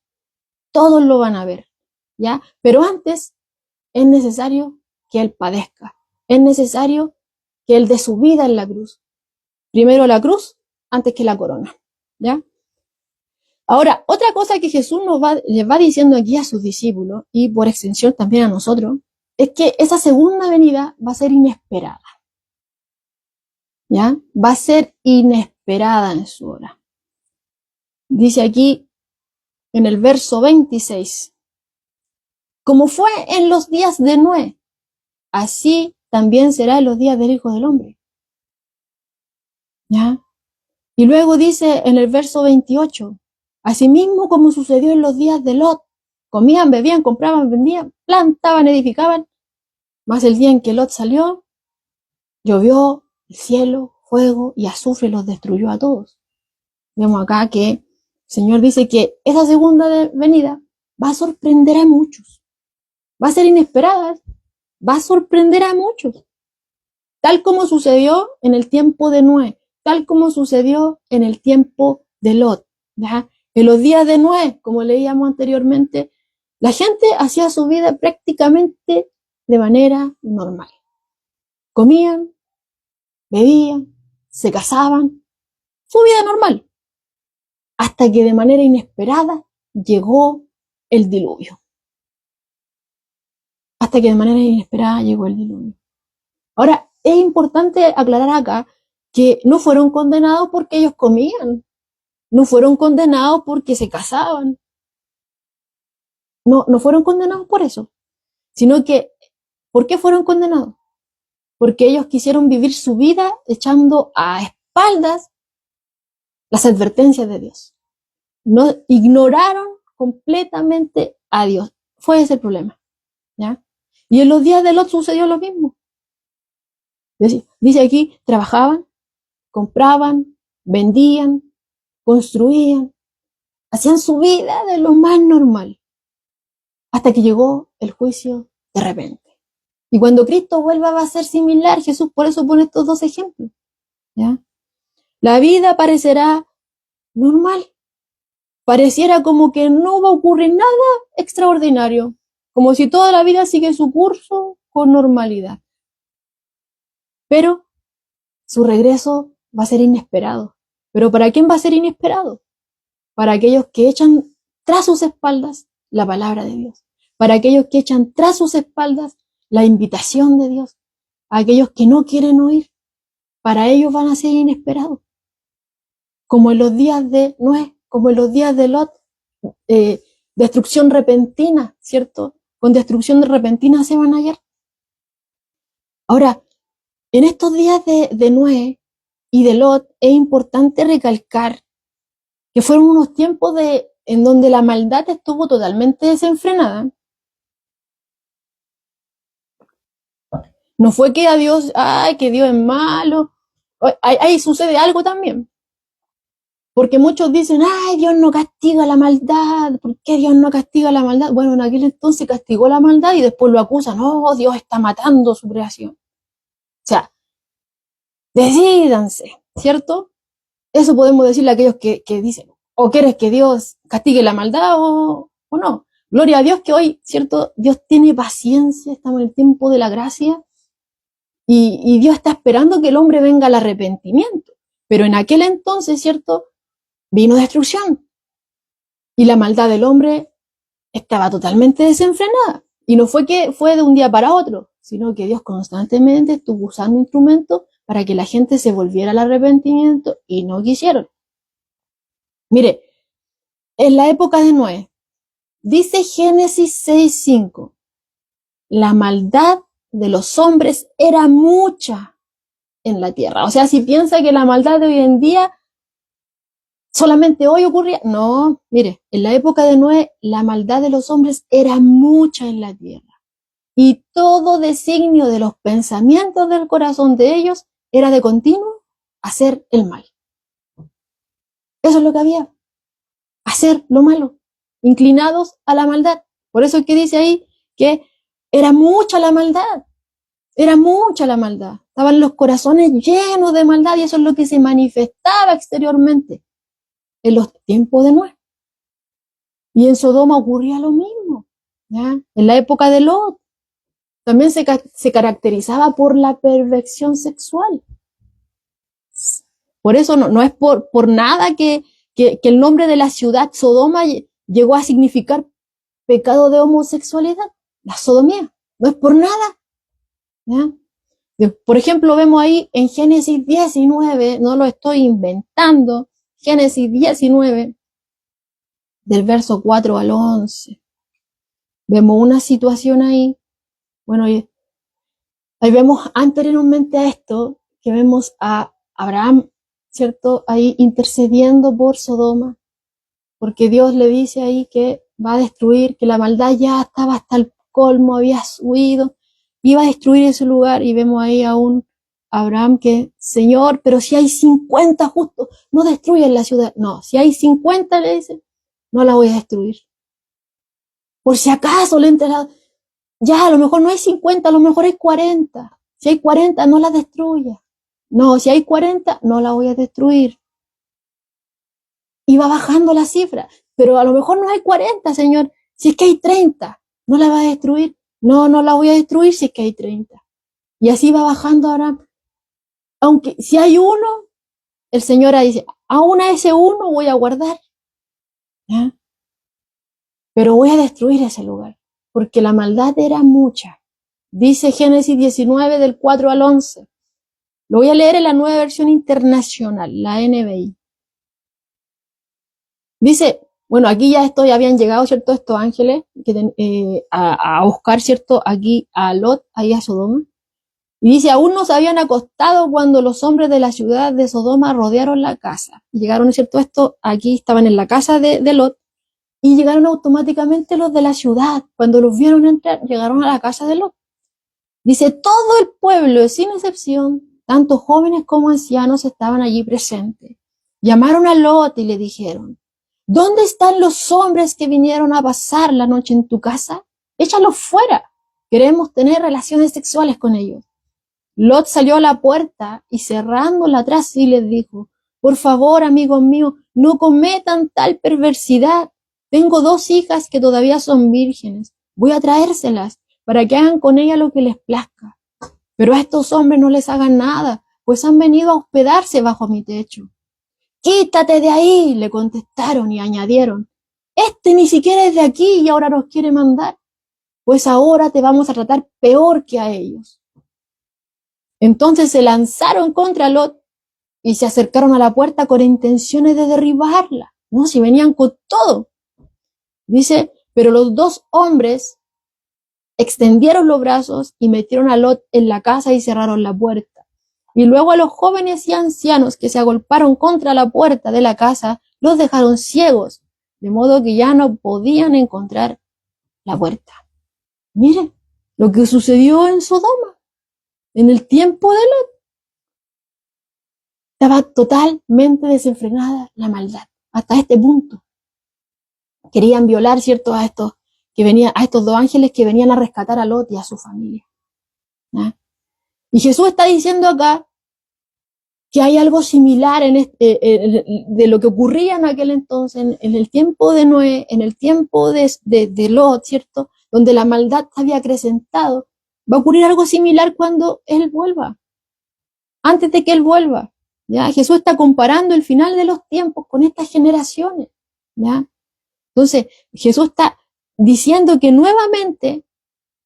Todos lo van a ver, ¿ya? Pero antes es necesario que Él padezca. Es necesario que Él dé su vida en la cruz. Primero la cruz, antes que la corona, ¿ya? Ahora, otra cosa que Jesús les va diciendo aquí a sus discípulos, y por extensión también a nosotros, es que esa segunda venida va a ser inesperada. ¿Ya? Va a ser inesperada en su hora. Dice aquí en el verso 26, como fue en los días de Noé, así también será en los días del Hijo del Hombre. ¿Ya? Y luego dice en el verso 28, asimismo como sucedió en los días de Lot, comían, bebían, compraban, vendían, plantaban, edificaban, mas el día en que Lot salió, llovió el cielo, fuego y azufre los destruyó a todos. Vemos acá que el Señor dice que esa segunda venida va a sorprender a muchos, va a ser inesperada, va a sorprender a muchos, tal como sucedió en el tiempo de Noé, tal como sucedió en el tiempo de Lot. ¿Ya? En los días de Noé, como leíamos anteriormente, la gente hacía su vida prácticamente de manera normal. Comían, bebían, se casaban, su vida normal. Hasta que de manera inesperada llegó el diluvio. Hasta que de manera inesperada llegó el diluvio. Ahora, es importante aclarar acá que no fueron condenados porque ellos comían, no fueron condenados porque se casaban, no fueron condenados por eso, sino que, ¿por qué fueron condenados? Porque ellos quisieron vivir su vida echando a espaldas las advertencias de Dios. No ignoraron completamente a Dios. Fue ese el problema, ¿ya? Y en los días de Lot sucedió lo mismo. Dice aquí, trabajaban, compraban, vendían, construían, hacían su vida de lo más normal, hasta que llegó el juicio de repente. Y cuando Cristo vuelva va a ser similar. Jesús por eso pone estos dos ejemplos, ¿ya? La vida parecerá normal, pareciera como que no va a ocurrir nada extraordinario, como si toda la vida sigue su curso con normalidad. Pero su regreso va a ser inesperado, Pero ¿para quién va a ser inesperado? Para aquellos que echan tras sus espaldas la palabra de Dios, para aquellos que echan tras sus espaldas la invitación de Dios, a aquellos que no quieren oír, para ellos van a ser inesperados. Como en los días de Noé, como en los días de Lot, destrucción repentina, ¿cierto? Con destrucción repentina se van a hallar. Ahora, en estos días de Noé y de Lot es importante recalcar que fueron unos tiempos en donde la maldad estuvo totalmente desenfrenada. No fue que a Dios, ay, que Dios es malo. Ahí sucede algo también. Porque muchos dicen, ay, Dios no castiga la maldad. ¿Por qué Dios no castiga la maldad? Bueno, en aquel entonces castigó la maldad y después lo acusan, oh, Dios está matando su creación. O sea, decídanse, ¿cierto? Eso podemos decirle a aquellos que dicen, o quieres que Dios castigue la maldad o no. Gloria a Dios que hoy, ¿cierto? Dios tiene paciencia, estamos en el tiempo de la gracia y Dios está esperando que el hombre venga al arrepentimiento. Pero en aquel entonces, ¿cierto? Vino destrucción y la maldad del hombre estaba totalmente desenfrenada. Y no fue que fue de un día para otro, sino que Dios constantemente estuvo usando instrumentos para que la gente se volviera al arrepentimiento y no quisieron. Mire, en la época de Noé, dice Génesis 6:5, la maldad de los hombres era mucha en la tierra. O sea, si piensa que la maldad de hoy en día solamente hoy ocurría, no, mire, en la época de Noé la maldad de los hombres era mucha en la tierra. Y todo designio de los pensamientos del corazón de ellos era de continuo hacer el mal. Eso es lo que había. Hacer lo malo. Inclinados a la maldad. Por eso es que dice ahí que era mucha la maldad. Era mucha la maldad. Estaban los corazones llenos de maldad y eso es lo que se manifestaba exteriormente en los tiempos de Noé. Y en Sodoma ocurría lo mismo. ¿Ya? En la época de Lot también se caracterizaba por la perversión sexual. Por eso no es por nada que el nombre de la ciudad Sodoma llegó a significar pecado de homosexualidad, la sodomía. No es por nada. ¿Ya? Por ejemplo, vemos ahí en Génesis 19, no lo estoy inventando, Génesis 19, del verso 4 al 11. Vemos una situación ahí. Bueno, ahí vemos anteriormente a esto, que vemos a Abraham, ¿cierto? Ahí intercediendo por Sodoma, porque Dios le dice ahí que va a destruir, que la maldad ya estaba hasta el colmo, había subido, iba a destruir ese lugar, y vemos ahí a un Abraham que, Señor, pero si hay 50 justos, no destruyan la ciudad. No, si hay 50, le dice, no la voy a destruir. Por si acaso le entra, ya, a lo mejor no hay 50, a lo mejor hay 40. Si hay 40, no la destruya. No, si hay 40, no la voy a destruir. Y va bajando la cifra, pero a lo mejor no hay 40, Señor. Si es que hay 30, ¿no la va a destruir? No, no la voy a destruir si es que hay 30. Y así va bajando ahora. Aunque si hay uno, el Señor dice, aún a ese uno voy a guardar. ¿Ya? Pero voy a destruir ese lugar, porque la maldad era mucha. Dice Génesis 19 del 4 al 11. Lo voy a leer en la Nueva Versión Internacional, la NBI. Dice, bueno, aquí ya habían llegado, ¿cierto? Estos ángeles a buscar, ¿cierto? Aquí a Lot, ahí a Sodoma. Y dice, aún no se habían acostado cuando los hombres de la ciudad de Sodoma rodearon la casa. Llegaron, ¿cierto? Aquí estaban en la casa de Lot. Y llegaron automáticamente los de la ciudad. Cuando los vieron entrar, llegaron a la casa de Lot. Dice, todo el pueblo, sin excepción, tanto jóvenes como ancianos estaban allí presentes. Llamaron a Lot y le dijeron, ¿dónde están los hombres que vinieron a pasar la noche en tu casa? Échalos fuera. Queremos tener relaciones sexuales con ellos. Lot salió a la puerta y cerrándola atrás sí les dijo, por favor, amigos míos, no cometan tal perversidad. Tengo 2 hijas que todavía son vírgenes. Voy a traérselas para que hagan con ellas lo que les plazca. Pero a estos hombres no les hagan nada, pues han venido a hospedarse bajo mi techo. quítate de ahí, le contestaron y añadieron, este ni siquiera es de aquí y ahora nos quiere mandar, pues ahora te vamos a tratar peor que a ellos. Entonces se lanzaron contra Lot y se acercaron a la puerta con intenciones de derribarla, ¿no? Si venían con todo. Dice, pero los dos hombres extendieron los brazos y metieron a Lot en la casa y cerraron la puerta. Y luego a los jóvenes y ancianos que se agolparon contra la puerta de la casa, los dejaron ciegos, de modo que ya no podían encontrar la puerta. Miren lo que sucedió en Sodoma, en el tiempo de Lot. Estaba totalmente desenfrenada la maldad, hasta este punto. Querían violar, ¿cierto?, a estos dos ángeles que venían a rescatar a Lot y a su familia. ¿Ya? Y Jesús está diciendo acá que hay algo similar de lo que ocurría en aquel entonces, en el tiempo de Noé, en el tiempo de Lot, ¿cierto?, donde la maldad había acrecentado. Va a ocurrir algo similar cuando Él vuelva, antes de que Él vuelva. ¿Ya? Jesús está comparando el final de los tiempos con estas generaciones. ¿Ya? Entonces, Jesús está diciendo que nuevamente,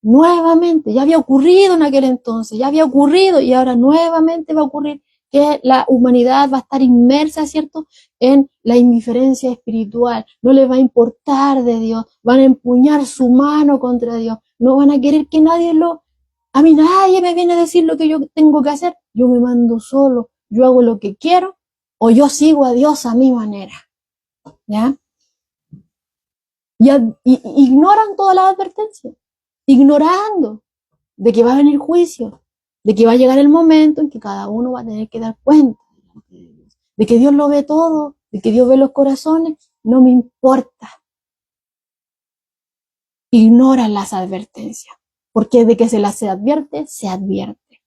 ya había ocurrido en aquel entonces, ya había ocurrido y ahora nuevamente va a ocurrir que la humanidad va a estar inmersa, ¿cierto?, en la indiferencia espiritual. No les va a importar de Dios, van a empuñar su mano contra Dios, no van a querer que a mí nadie me viene a decir lo que yo tengo que hacer, yo me mando solo, yo hago lo que quiero o yo sigo a Dios a mi manera. ¿Ya? Y ignoran todas las advertencias, ignorando de que va a venir juicio, de que va a llegar el momento en que cada uno va a tener que dar cuenta de que Dios lo ve todo, de que Dios ve los corazones. No me importa. Ignoran las advertencias, porque de que se las advierte, se advierte.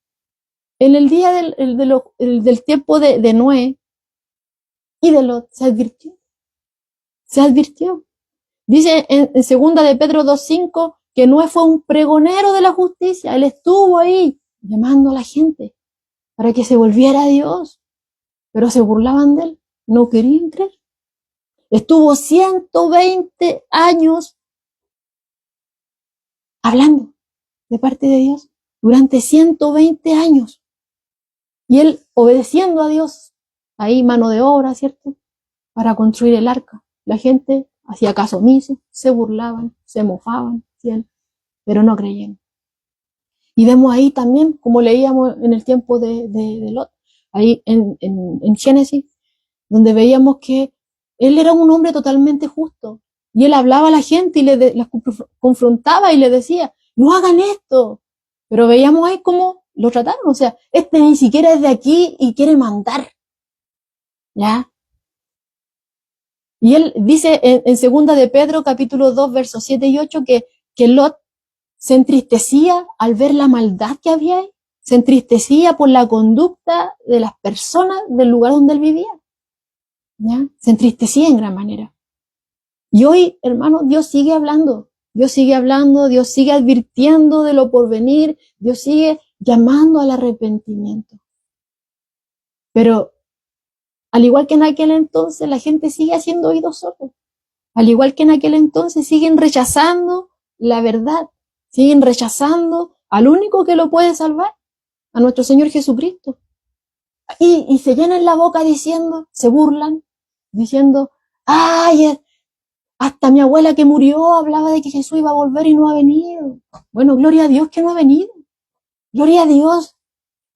En el día del tiempo de Noé y de Lot se advirtió. Se advirtió. Dice en 2 de Pedro 2:5 que Noé fue un pregonero de la justicia. Él estuvo ahí llamando a la gente para que se volviera a Dios, pero se burlaban de él, no querían creer. Estuvo 120 años hablando de parte de Dios, durante 120 años. Y él obedeciendo a Dios, ahí mano de obra, ¿cierto?, para construir el arca. La gente hacía caso omiso, se burlaban, se mofaban, ¿sí?, pero no creían. Y vemos ahí también, como leíamos en el tiempo de Lot, ahí en Génesis, donde veíamos que él era un hombre totalmente justo. Y él hablaba a la gente y las confrontaba y le decía, no hagan esto. Pero veíamos ahí cómo lo trataron. O sea, este ni siquiera es de aquí y quiere mandar. ¿Ya? Y él dice en 2 de Pedro, capítulo 2, versos 7 y 8, que Lot se entristecía al ver la maldad que había ahí. Se entristecía por la conducta de las personas del lugar donde él vivía. ¿Ya? Se entristecía en gran manera. Y hoy, hermano, Dios sigue hablando, Dios sigue advirtiendo de lo por venir, Dios sigue llamando al arrepentimiento. Pero, al igual que en aquel entonces, la gente sigue haciendo oídos sordos. Al igual que en aquel entonces, siguen rechazando la verdad, siguen rechazando al único que lo puede salvar, a nuestro Señor Jesucristo. Y se llenan la boca diciendo, se burlan, diciendo, ay, hasta mi abuela que murió hablaba de que Jesús iba a volver y no ha venido. Bueno, gloria a Dios que no ha venido. Gloria a Dios,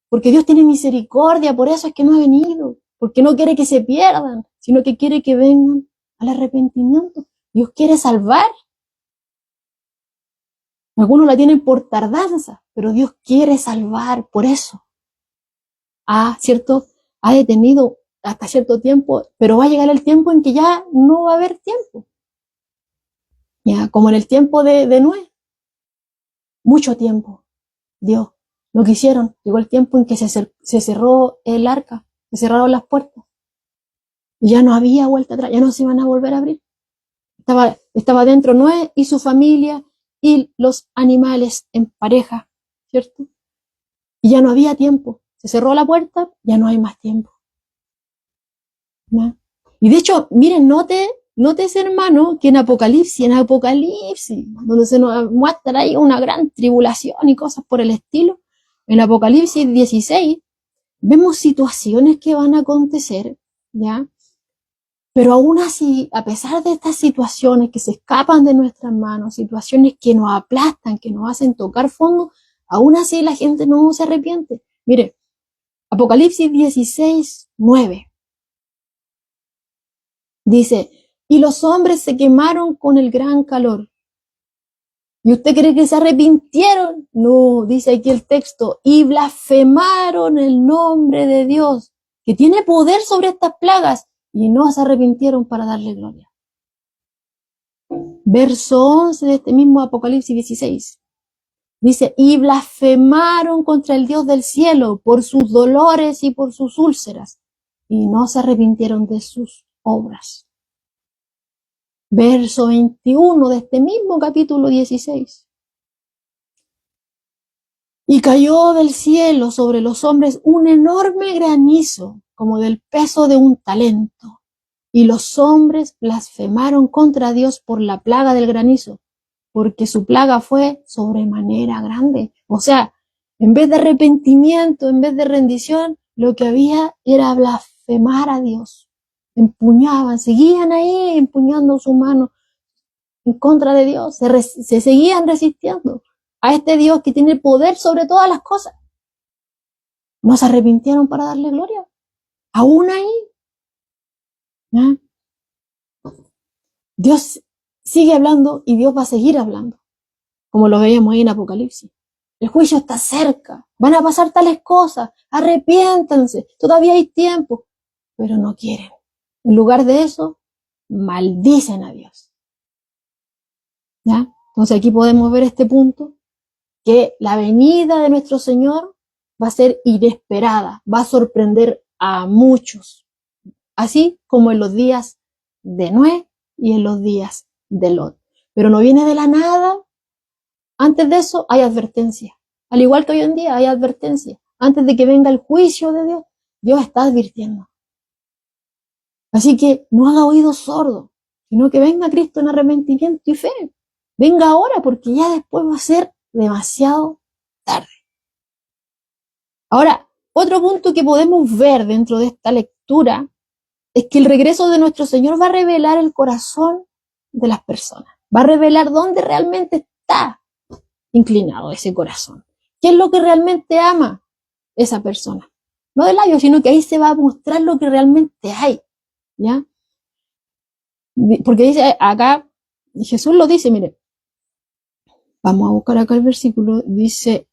porque Dios tiene misericordia, por eso es que no ha venido. Porque no quiere que se pierdan, sino que quiere que vengan al arrepentimiento. Dios quiere salvar. Algunos la tienen por tardanza, pero Dios quiere salvar, por eso. ¿Cierto? Ha detenido hasta cierto tiempo, pero va a llegar el tiempo en que ya no va a haber tiempo. Ya, como en el tiempo de Noé. Mucho tiempo. Dios, no quisieron. Llegó el tiempo en que se cerró el arca, se cerraron las puertas. Y ya no había vuelta atrás, ya no se iban a volver a abrir. Estaba dentro Noé y su familia y los animales en pareja, ¿cierto? Y ya no había tiempo. Se cerró la puerta, ya no hay más tiempo. ¿no? Y de hecho, miren, nótese, hermano, que en Apocalipsis, donde se nos muestra ahí una gran tribulación y cosas por el estilo, en Apocalipsis 16, vemos situaciones que van a acontecer, ¿ya? Pero aún así, a pesar de estas situaciones que se escapan de nuestras manos, situaciones que nos aplastan, que nos hacen tocar fondo, aún así la gente no se arrepiente. Mire, Apocalipsis 16, 9. Dice, y los hombres se quemaron con el gran calor. ¿Y usted cree que se arrepintieron? No, dice aquí el texto, y blasfemaron el nombre de Dios, que tiene poder sobre estas plagas, y no se arrepintieron para darle gloria. Verso 11 de este mismo Apocalipsis 16. Dice, y blasfemaron contra el Dios del cielo por sus dolores y por sus úlceras, y no se arrepintieron de sus obras. Verso 21 de este mismo capítulo 16. Y cayó del cielo sobre los hombres un enorme granizo, como del peso de un talento. Y los hombres blasfemaron contra Dios por la plaga del granizo, porque su plaga fue sobremanera grande. O sea, en vez de arrepentimiento, en vez de rendición, lo que había era blasfemar a Dios. Empuñaban, seguían ahí empuñando su mano en contra de Dios, se seguían resistiendo a este Dios que tiene poder sobre todas las cosas. No se arrepintieron para darle gloria. Aún ahí, ¿no? Dios sigue hablando y Dios va a seguir hablando, como lo veíamos ahí en Apocalipsis. El juicio está cerca, van a pasar tales cosas, arrepiéntanse, todavía hay tiempo, pero no quieren. En lugar de eso, maldicen a Dios. ¿Ya? Entonces aquí podemos ver este punto, que la venida de nuestro Señor va a ser inesperada, va a sorprender a muchos, así como en los días de Noé y en los días de Lot. Pero no viene de la nada. Antes de eso hay advertencia. Al igual que hoy en día hay advertencia. Antes de que venga el juicio de Dios, Dios está advirtiendo. Así que no haga oídos sordos, sino que venga Cristo en arrepentimiento y fe. Venga ahora, porque ya después va a ser demasiado tarde. Ahora, otro punto que podemos ver dentro de esta lectura es que el regreso de nuestro Señor va a revelar el corazón de las personas. Va a revelar dónde realmente está inclinado ese corazón. ¿Qué es lo que realmente ama esa persona? No de labios, sino que ahí se va a mostrar lo que realmente hay. ¿Ya? Porque dice acá, Jesús lo dice, mire, vamos a buscar acá el versículo, dice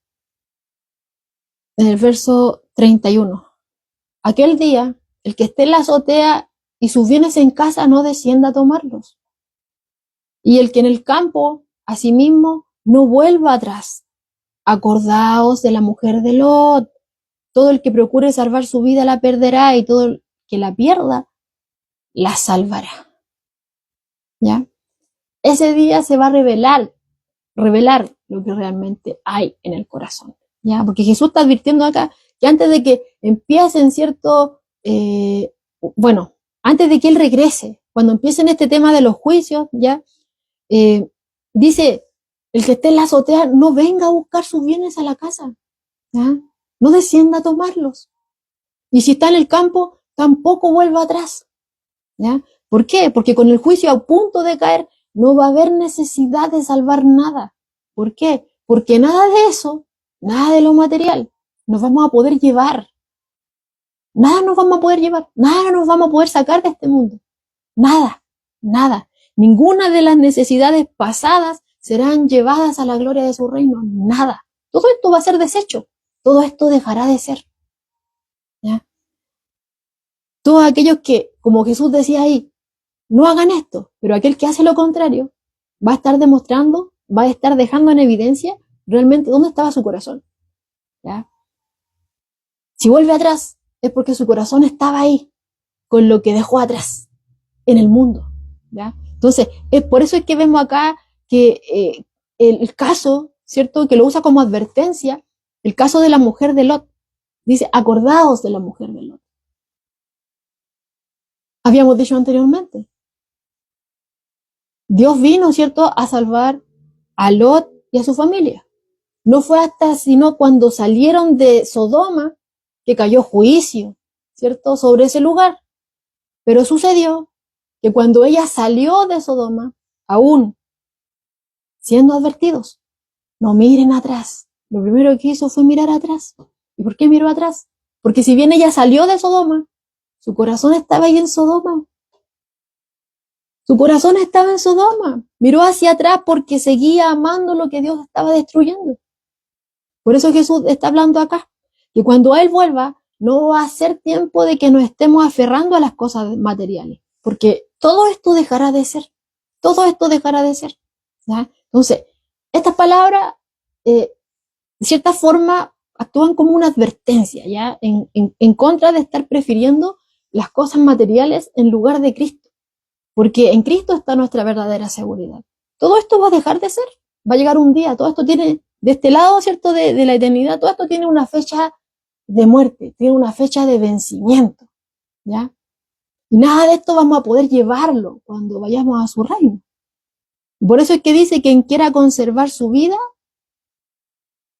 en el verso 31, aquel día, el que esté en la azotea y sus bienes en casa no descienda a tomarlos, y el que en el campo, asimismo, no vuelva atrás. Acordaos de la mujer de Lot, todo el que procure salvar su vida la perderá, y todo el que la pierda, la salvará. ¿Ya? Ese día se va a revelar lo que realmente hay en el corazón, ¿ya? Porque Jesús está advirtiendo acá que antes de que empiecen antes de que Él regrese, cuando empiecen este tema de los juicios, ¿ya? Dice, el que esté en la azotea no venga a buscar sus bienes a la casa, ¿ya? No descienda a tomarlos. Y si está en el campo, tampoco vuelva atrás, ¿ya? ¿Por qué? Porque con el juicio a punto de caer, no va a haber necesidad de salvar nada. ¿Por qué? Porque nada de eso, nada de lo material, nos vamos a poder llevar. Nada nos vamos a poder llevar, nada nos vamos a poder sacar de este mundo. Nada, nada. Ninguna de las necesidades pasadas serán llevadas a la gloria de su reino. Nada. Todo esto va a ser deshecho. Todo esto dejará de ser. ¿Ya? Todos aquellos que, como Jesús decía ahí, no hagan esto, pero aquel que hace lo contrario va a estar demostrando, va a estar dejando en evidencia realmente dónde estaba su corazón. ¿Ya? Si vuelve atrás, es porque su corazón estaba ahí, con lo que dejó atrás, en el mundo. ¿Ya? Entonces, es por eso es que vemos acá que el caso, ¿cierto? Que lo usa como advertencia, el caso de la mujer de Lot. Dice, acordaos de la mujer de Lot. habíamos dicho anteriormente. Dios vino, ¿cierto?, a salvar a Lot y a su familia. No fue hasta sino cuando salieron de Sodoma que cayó juicio, ¿cierto?, sobre ese lugar. Pero sucedió que cuando ella salió de Sodoma, aún siendo advertidos, no miren atrás. Lo primero que hizo fue mirar atrás. ¿Y por qué miró atrás? Porque si bien ella salió de Sodoma, su corazón estaba ahí en Sodoma. Su corazón estaba en Sodoma. Miró hacia atrás porque seguía amando lo que Dios estaba destruyendo. Por eso Jesús está hablando acá. Que cuando Él vuelva, no va a ser tiempo de que nos estemos aferrando a las cosas materiales. Porque todo esto dejará de ser. Todo esto dejará de ser. ¿Ya? Entonces, estas palabras, de cierta forma, actúan como una advertencia, ¿ya? En contra de estar prefiriendo las cosas materiales en lugar de Cristo. Porque en Cristo está nuestra verdadera seguridad. Todo esto va a dejar de ser. Va a llegar un día. Todo esto tiene, de este lado, ¿cierto?, de la eternidad, todo esto tiene una fecha de muerte, tiene una fecha de vencimiento, ¿ya? Y nada de esto vamos a poder llevarlo cuando vayamos a su reino. Por eso es que dice que quien quiera conservar su vida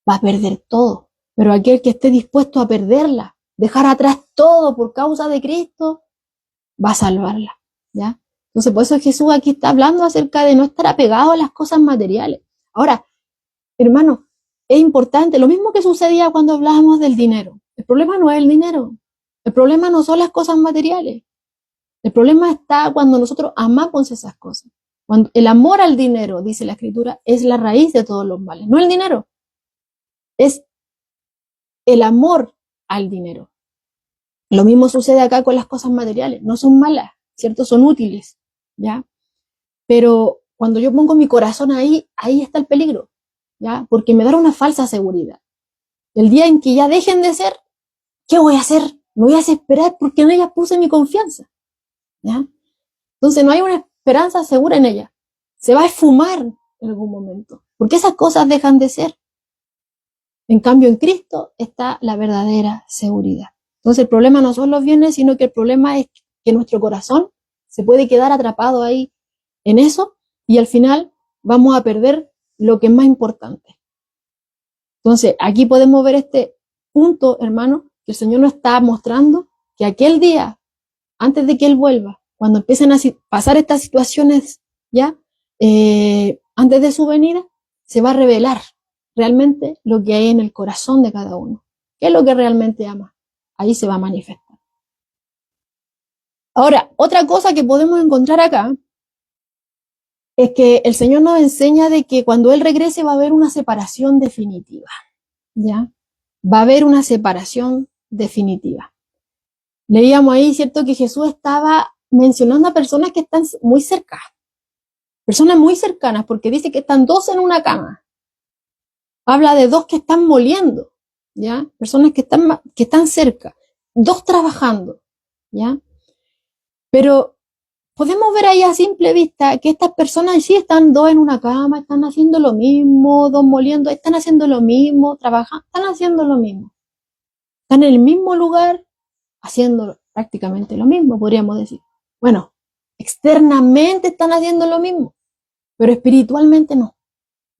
va a perder todo. Pero aquel que esté dispuesto a perderla, dejar atrás todo por causa de Cristo, va a salvarla, ¿ya? Entonces, por eso Jesús aquí está hablando acerca de no estar apegado a las cosas materiales. Ahora, hermano, es importante, lo mismo que sucedía cuando hablábamos del dinero. El problema no es el dinero. El problema no son las cosas materiales. El problema está cuando nosotros amamos esas cosas. Cuando el amor al dinero, dice la Escritura, es la raíz de todos los males. No el dinero, es el amor al dinero. Lo mismo sucede acá con las cosas materiales. No son malas, ¿cierto? Son útiles, ¿ya? Pero cuando yo pongo mi corazón ahí, ahí está el peligro, ¿ya? Porque me da una falsa seguridad. El día en que ya dejen de ser, ¿qué voy a hacer? Me voy a desesperar porque en ellas puse mi confianza, ¿ya? Entonces no hay una esperanza segura en ella. Se va a esfumar en algún momento, porque esas cosas dejan de ser. En cambio, en Cristo está la verdadera seguridad. Entonces el problema no son los bienes, sino que el problema es que nuestro corazón se puede quedar atrapado ahí en eso y al final vamos a perder lo que es más importante. Entonces aquí podemos ver este punto, hermano, que el Señor nos está mostrando que aquel día, antes de que Él vuelva, cuando empiecen a pasar estas situaciones ya, antes de su venida, se va a revelar realmente lo que hay en el corazón de cada uno. ¿Qué es lo que realmente ama? Ahí se va a manifestar. Ahora, otra cosa que podemos encontrar acá es que el Señor nos enseña de que cuando Él regrese va a haber una separación definitiva, ¿ya? Va a haber una separación definitiva. Leíamos ahí, ¿cierto?, que Jesús estaba mencionando a personas que están muy cerca, personas muy cercanas, porque dice que están dos en una cama. Habla de dos que están moliendo, ¿ya? Personas que están cerca, dos trabajando, ¿ya? Pero podemos ver ahí a simple vista que estas personas sí están dos en una cama, están haciendo lo mismo, dos moliendo, están haciendo lo mismo, trabajando, están haciendo lo mismo. Están en el mismo lugar, haciendo prácticamente lo mismo, podríamos decir. Bueno, externamente están haciendo lo mismo, pero espiritualmente no,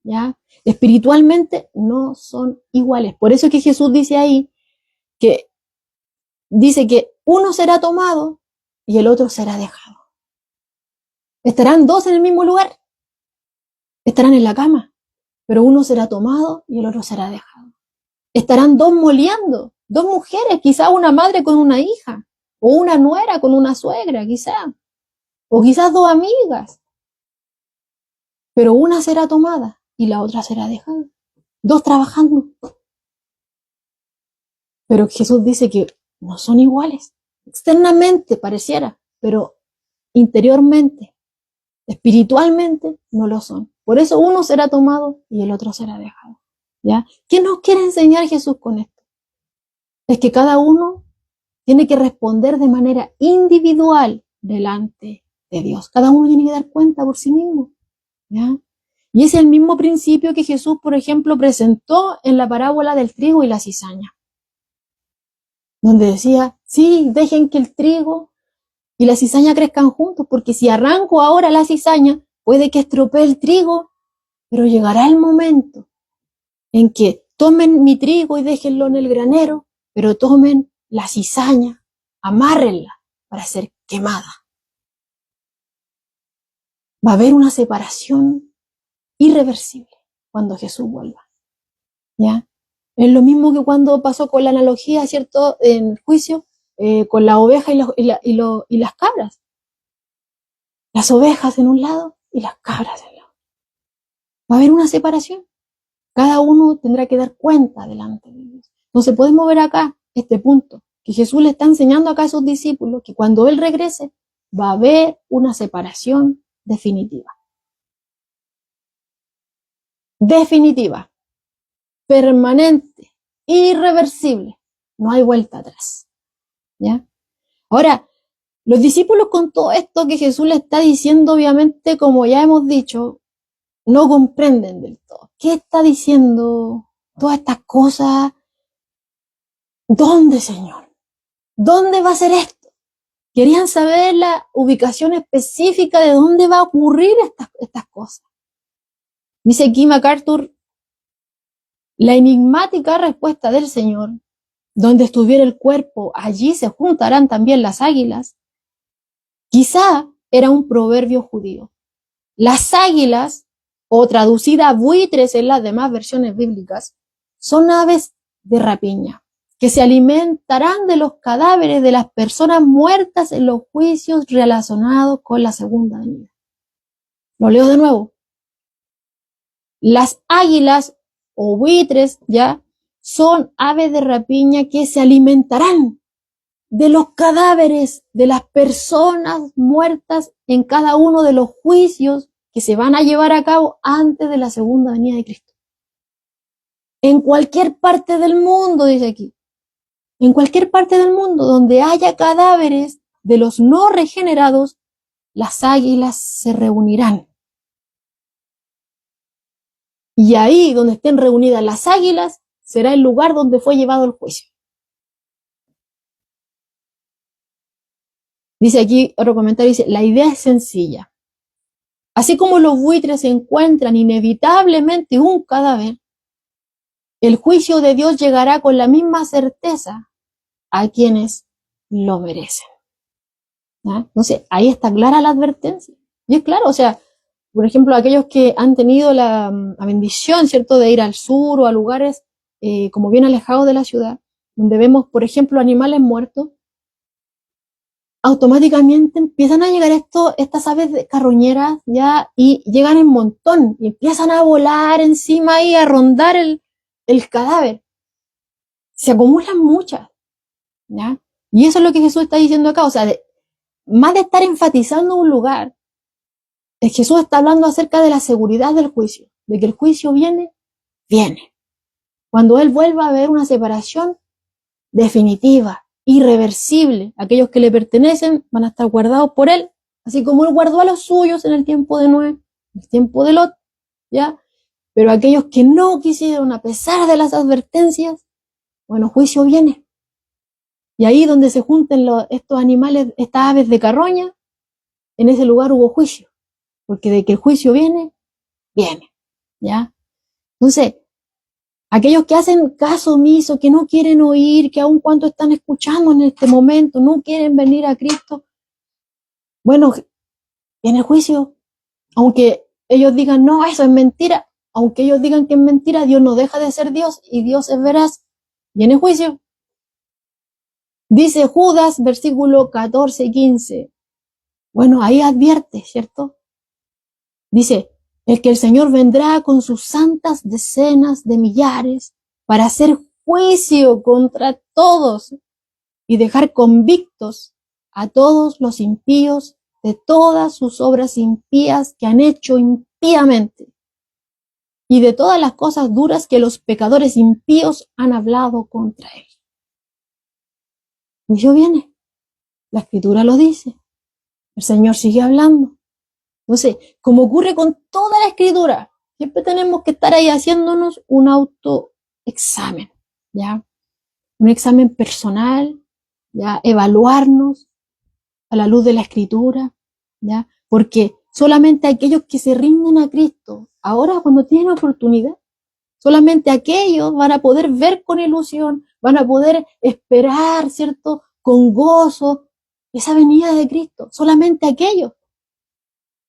¿ya? Espiritualmente no son iguales. Por eso es que Jesús dice ahí que dice que uno será tomado y el otro será dejado. Estarán dos en el mismo lugar, estarán en la cama, pero uno será tomado y el otro será dejado. Estarán dos moliendo, dos mujeres, quizás una madre con una hija, o una nuera con una suegra, quizás, o quizás dos amigas, pero una será tomada y la otra será dejada. Dos trabajando. Pero Jesús dice que no son iguales. Externamente pareciera, pero interiormente, espiritualmente, no lo son. Por eso uno será tomado y el otro será dejado, ¿ya? ¿Qué nos quiere enseñar Jesús con esto? Es que cada uno tiene que responder de manera individual delante de Dios. Cada uno tiene que dar cuenta por sí mismo, ¿ya? Y es el mismo principio que Jesús, por ejemplo, presentó en la parábola del trigo y la cizaña, donde decía, sí, dejen que el trigo y la cizaña crezcan juntos, porque si arranco ahora la cizaña, puede que estropee el trigo, pero llegará el momento en que tomen mi trigo y déjenlo en el granero, pero tomen la cizaña, amárrenla para ser quemada. Va a haber una separación irreversible cuando Jesús vuelva. ¿Ya? Es lo mismo que cuando pasó con la analogía, ¿cierto?, en el juicio, con la oveja y las cabras. Las ovejas en un lado y las cabras en el otro. Va a haber una separación. Cada uno tendrá que dar cuenta delante de Dios. Entonces podemos ver acá este punto, que Jesús le está enseñando acá a sus discípulos que cuando Él regrese va a haber una separación definitiva. Definitiva, permanente, irreversible. No hay vuelta atrás. ¿Ya? Ahora, los discípulos con todo esto que Jesús le está diciendo, obviamente, como ya hemos dicho, no comprenden del todo. ¿Qué está diciendo todas estas cosas? ¿Dónde, Señor? ¿Dónde va a ser esto? Querían saber la ubicación específica de dónde va a ocurrir estas cosas. Dice aquí MacArthur, la enigmática respuesta del Señor, donde estuviera el cuerpo, allí se juntarán también las águilas. Quizá era un proverbio judío. Las águilas, o traducida buitres en las demás versiones bíblicas, son aves de rapiña, que se alimentarán de los cadáveres de las personas muertas en los juicios relacionados con la segunda venida. Lo leo de nuevo. Las águilas o buitres, ya, son aves de rapiña que se alimentarán de los cadáveres de las personas muertas en cada uno de los juicios que se van a llevar a cabo antes de la segunda venida de Cristo. En cualquier parte del mundo, dice aquí, en cualquier parte del mundo donde haya cadáveres de los no regenerados, las águilas se reunirán. Y ahí donde estén reunidas las águilas, será el lugar donde fue llevado el juicio. Dice aquí otro comentario, dice, la idea es sencilla. Así como los buitres encuentran inevitablemente un cadáver, el juicio de Dios llegará con la misma certeza a quienes lo merecen. ¿Ya? Entonces, ahí está clara la advertencia. Y es claro, o sea, por ejemplo, aquellos que han tenido la bendición, ¿cierto?, de ir al sur o a lugares como bien alejados de la ciudad, donde vemos, por ejemplo, animales muertos, automáticamente empiezan a llegar estas aves carroñeras ya y llegan en montón y empiezan a volar encima y a rondar el cadáver. Se acumulan muchas, ¿ya? Y eso es lo que Jesús está diciendo acá, o sea, más de estar enfatizando un lugar, Jesús está hablando acerca de la seguridad del juicio, de que el juicio viene, viene. Cuando Él vuelva a haber una separación definitiva, irreversible, aquellos que le pertenecen van a estar guardados por Él, así como Él guardó a los suyos en el tiempo de Noé, en el tiempo de Lot, ¿ya? Pero aquellos que no quisieron, a pesar de las advertencias, bueno, juicio viene. Y ahí donde se junten estos animales, estas aves de carroña, en ese lugar hubo juicio, porque de que el juicio viene, viene, ¿ya? Entonces, aquellos que hacen caso omiso, que no quieren oír, que aun cuando están escuchando en este momento, no quieren venir a Cristo, bueno, viene el juicio. Aunque ellos digan, no, eso es mentira, aunque ellos digan que es mentira, Dios no deja de ser Dios y Dios es veraz. Viene juicio. Dice Judas, versículo 14 y 15. Bueno, ahí advierte, ¿cierto? Dice, el que el Señor vendrá con sus santas decenas de millares para hacer juicio contra todos y dejar convictos a todos los impíos de todas sus obras impías que han hecho impíamente y de todas las cosas duras que los pecadores impíos han hablado contra él. Y yo viene, la Escritura lo dice, el Señor sigue hablando. Entonces, como ocurre con toda la Escritura, siempre tenemos que estar ahí haciéndonos un autoexamen, ¿ya? Un examen personal, ¿ya? Evaluarnos, a la luz de la Escritura, ¿ya? Porque solamente aquellos que se rinden a Cristo, ahora cuando tienen oportunidad, solamente aquellos van a poder ver con ilusión, van a poder esperar, ¿cierto? Con gozo esa venida de Cristo. Solamente aquellos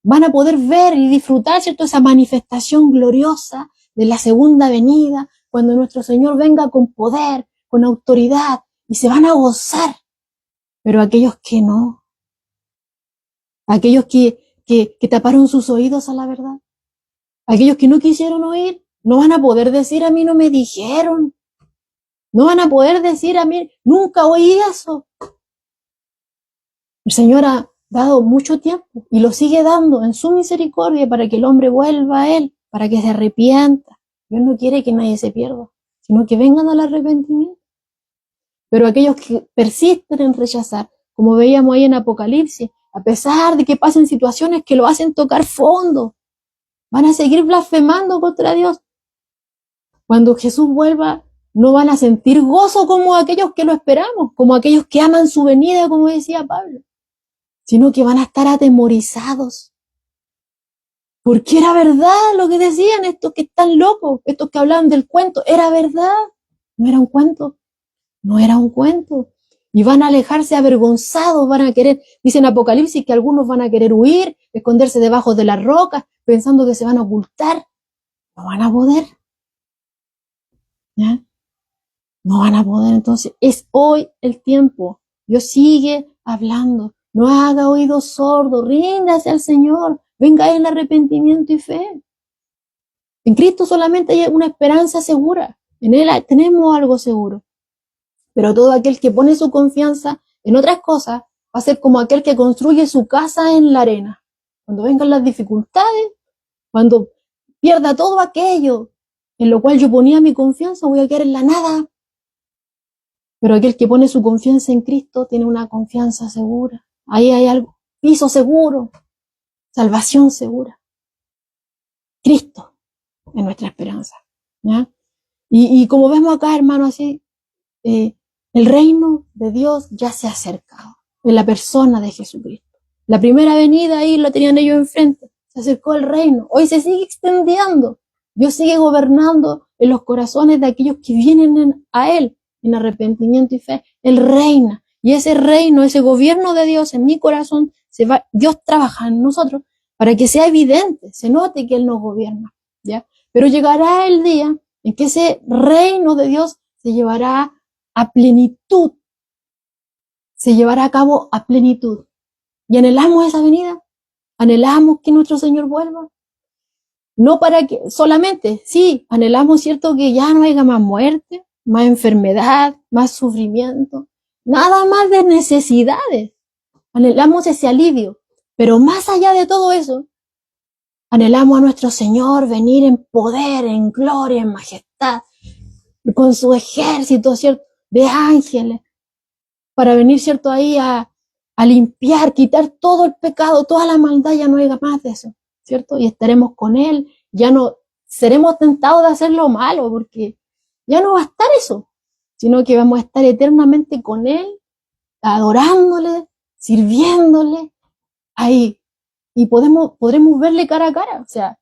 van a poder ver y disfrutar, ¿cierto? Esa manifestación gloriosa de la segunda venida, cuando nuestro Señor venga con poder, con autoridad, y se van a gozar. Pero aquellos que no, aquellos que taparon sus oídos a la verdad, aquellos que no quisieron oír, no van a poder decir a mí no me dijeron, no van a poder decir a mí nunca oí eso. El Señor ha dado mucho tiempo y lo sigue dando en su misericordia para que el hombre vuelva a Él, para que se arrepienta. Dios no quiere que nadie se pierda, sino que vengan al arrepentimiento. Pero aquellos que persisten en rechazar, como veíamos ahí en Apocalipsis, a pesar de que pasen situaciones que lo hacen tocar fondo, van a seguir blasfemando contra Dios. Cuando Jesús vuelva, no van a sentir gozo como aquellos que lo esperamos, como aquellos que aman su venida, como decía Pablo, sino que van a estar atemorizados. Porque era verdad lo que decían estos que están locos, estos que hablaban del cuento, era verdad, no era un cuento, no era un cuento. Y van a alejarse avergonzados, van a querer, dice en Apocalipsis que algunos van a querer huir, esconderse debajo de las rocas, pensando que se van a ocultar. No van a poder. ¿Ya? No van a poder. Entonces, es hoy el tiempo. Dios sigue hablando. No haga oídos sordos, ríndase al Señor, venga el arrepentimiento y fe. En Cristo solamente hay una esperanza segura. En Él tenemos algo seguro. Pero todo aquel que pone su confianza en otras cosas va a ser como aquel que construye su casa en la arena. Cuando vengan las dificultades, cuando pierda todo aquello en lo cual yo ponía mi confianza, voy a quedar en la nada. Pero aquel que pone su confianza en Cristo tiene una confianza segura. Ahí hay algo, piso seguro, salvación segura. Cristo es nuestra esperanza. ¿Ya? Y como vemos acá, hermano, así, el reino de Dios ya se ha acercado en la persona de Jesucristo. La primera venida ahí lo tenían ellos enfrente. Se acercó el reino. Hoy se sigue extendiendo. Dios sigue gobernando en los corazones de aquellos que vienen a Él en arrepentimiento y fe. Él reina. Y ese reino, ese gobierno de Dios en mi corazón, Dios trabaja en nosotros para que sea evidente, se note que Él nos gobierna. ¿Ya? Pero llegará el día en que ese reino de Dios se llevará a plenitud, se llevará a cabo a plenitud. Y anhelamos esa venida, anhelamos que nuestro Señor vuelva. No para que solamente, sí, anhelamos, cierto, que ya no haya más muerte, más enfermedad, más sufrimiento, nada más de necesidades. Anhelamos ese alivio, pero más allá de todo eso, anhelamos a nuestro Señor venir en poder, en gloria, en majestad, con su ejército, cierto, de ángeles, para venir, cierto, ahí a limpiar, quitar todo el pecado, toda la maldad, ya no haya más de eso, cierto, y estaremos con Él, ya no seremos tentados de hacer lo malo, porque ya no va a estar eso, sino que vamos a estar eternamente con Él, adorándole, sirviéndole, ahí, y podremos verle cara a cara, o sea,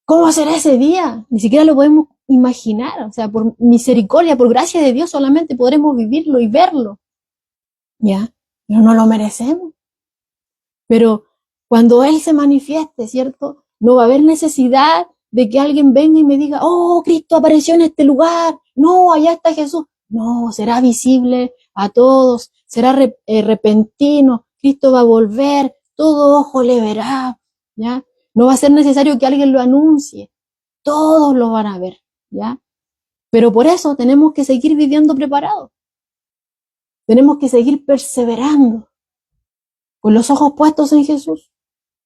¿cómo será ese día? Ni siquiera lo podemos imaginar, o sea, por misericordia, por gracia de Dios solamente podremos vivirlo y verlo, ¿ya? Pero no lo merecemos. Pero cuando Él se manifieste, ¿cierto? No va a haber necesidad de que alguien venga y me diga, oh, Cristo apareció en este lugar, no, allá está Jesús. No, será visible a todos, será repentino, Cristo va a volver, todo ojo le verá, ¿ya? No va a ser necesario que alguien lo anuncie, todos lo van a ver, ¿ya? Pero por eso tenemos que seguir viviendo preparados, tenemos que seguir perseverando, con los ojos puestos en Jesús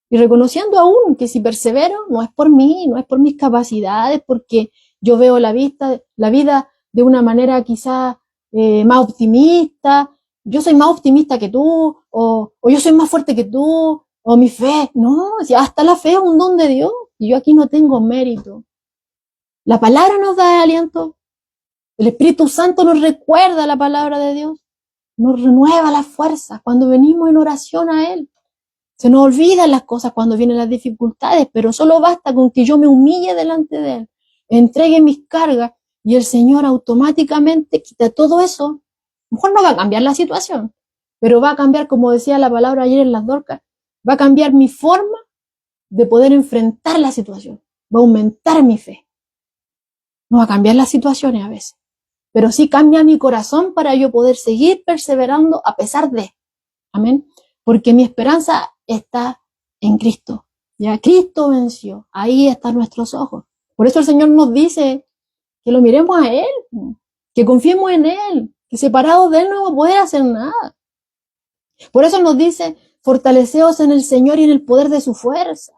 y reconociendo aún que si persevero no es por mí, no es por mis capacidades, porque yo veo la vida de una manera quizá más optimista, yo soy más optimista que tú, o yo soy más fuerte que tú, o mi fe. No, si hasta la fe es un don de Dios y yo aquí no tengo mérito. La palabra nos da aliento, el Espíritu Santo nos recuerda la palabra de Dios. nos renueva las fuerzas cuando venimos en oración a Él. Se nos olvidan las cosas cuando vienen las dificultades, pero solo basta con que yo me humille delante de Él, entregue mis cargas y el Señor automáticamente quita todo eso. A lo mejor no va a cambiar la situación, pero va a cambiar, como decía la palabra ayer en las Dorcas, va a cambiar mi forma de poder enfrentar la situación, va a aumentar mi fe. No va a cambiar las situaciones a veces, pero sí cambia mi corazón para yo poder seguir perseverando a pesar de. Amén. Porque mi esperanza está en Cristo. Ya Cristo venció. Ahí están nuestros ojos. Por eso el Señor nos dice que lo miremos a Él, que confiemos en Él, que separados de Él no vamos a poder hacer nada. Por eso nos dice, fortaleceos en el Señor y en el poder de su fuerza.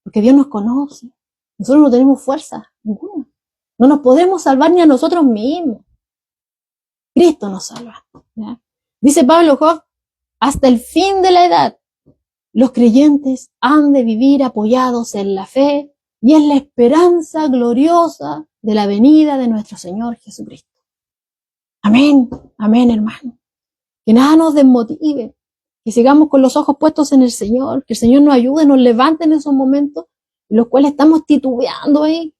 Porque Dios nos conoce. Nosotros no tenemos fuerza ninguna. No nos podemos salvar ni a nosotros mismos. Cristo nos salva. ¿Ya? Dice Pablo, hasta el fin de la edad, los creyentes han de vivir apoyados en la fe y en la esperanza gloriosa de la venida de nuestro Señor Jesucristo. Amén, amén, hermano. Que nada nos desmotive, que sigamos con los ojos puestos en el Señor, que el Señor nos ayude, nos levante en esos momentos en los cuales estamos titubeando ahí,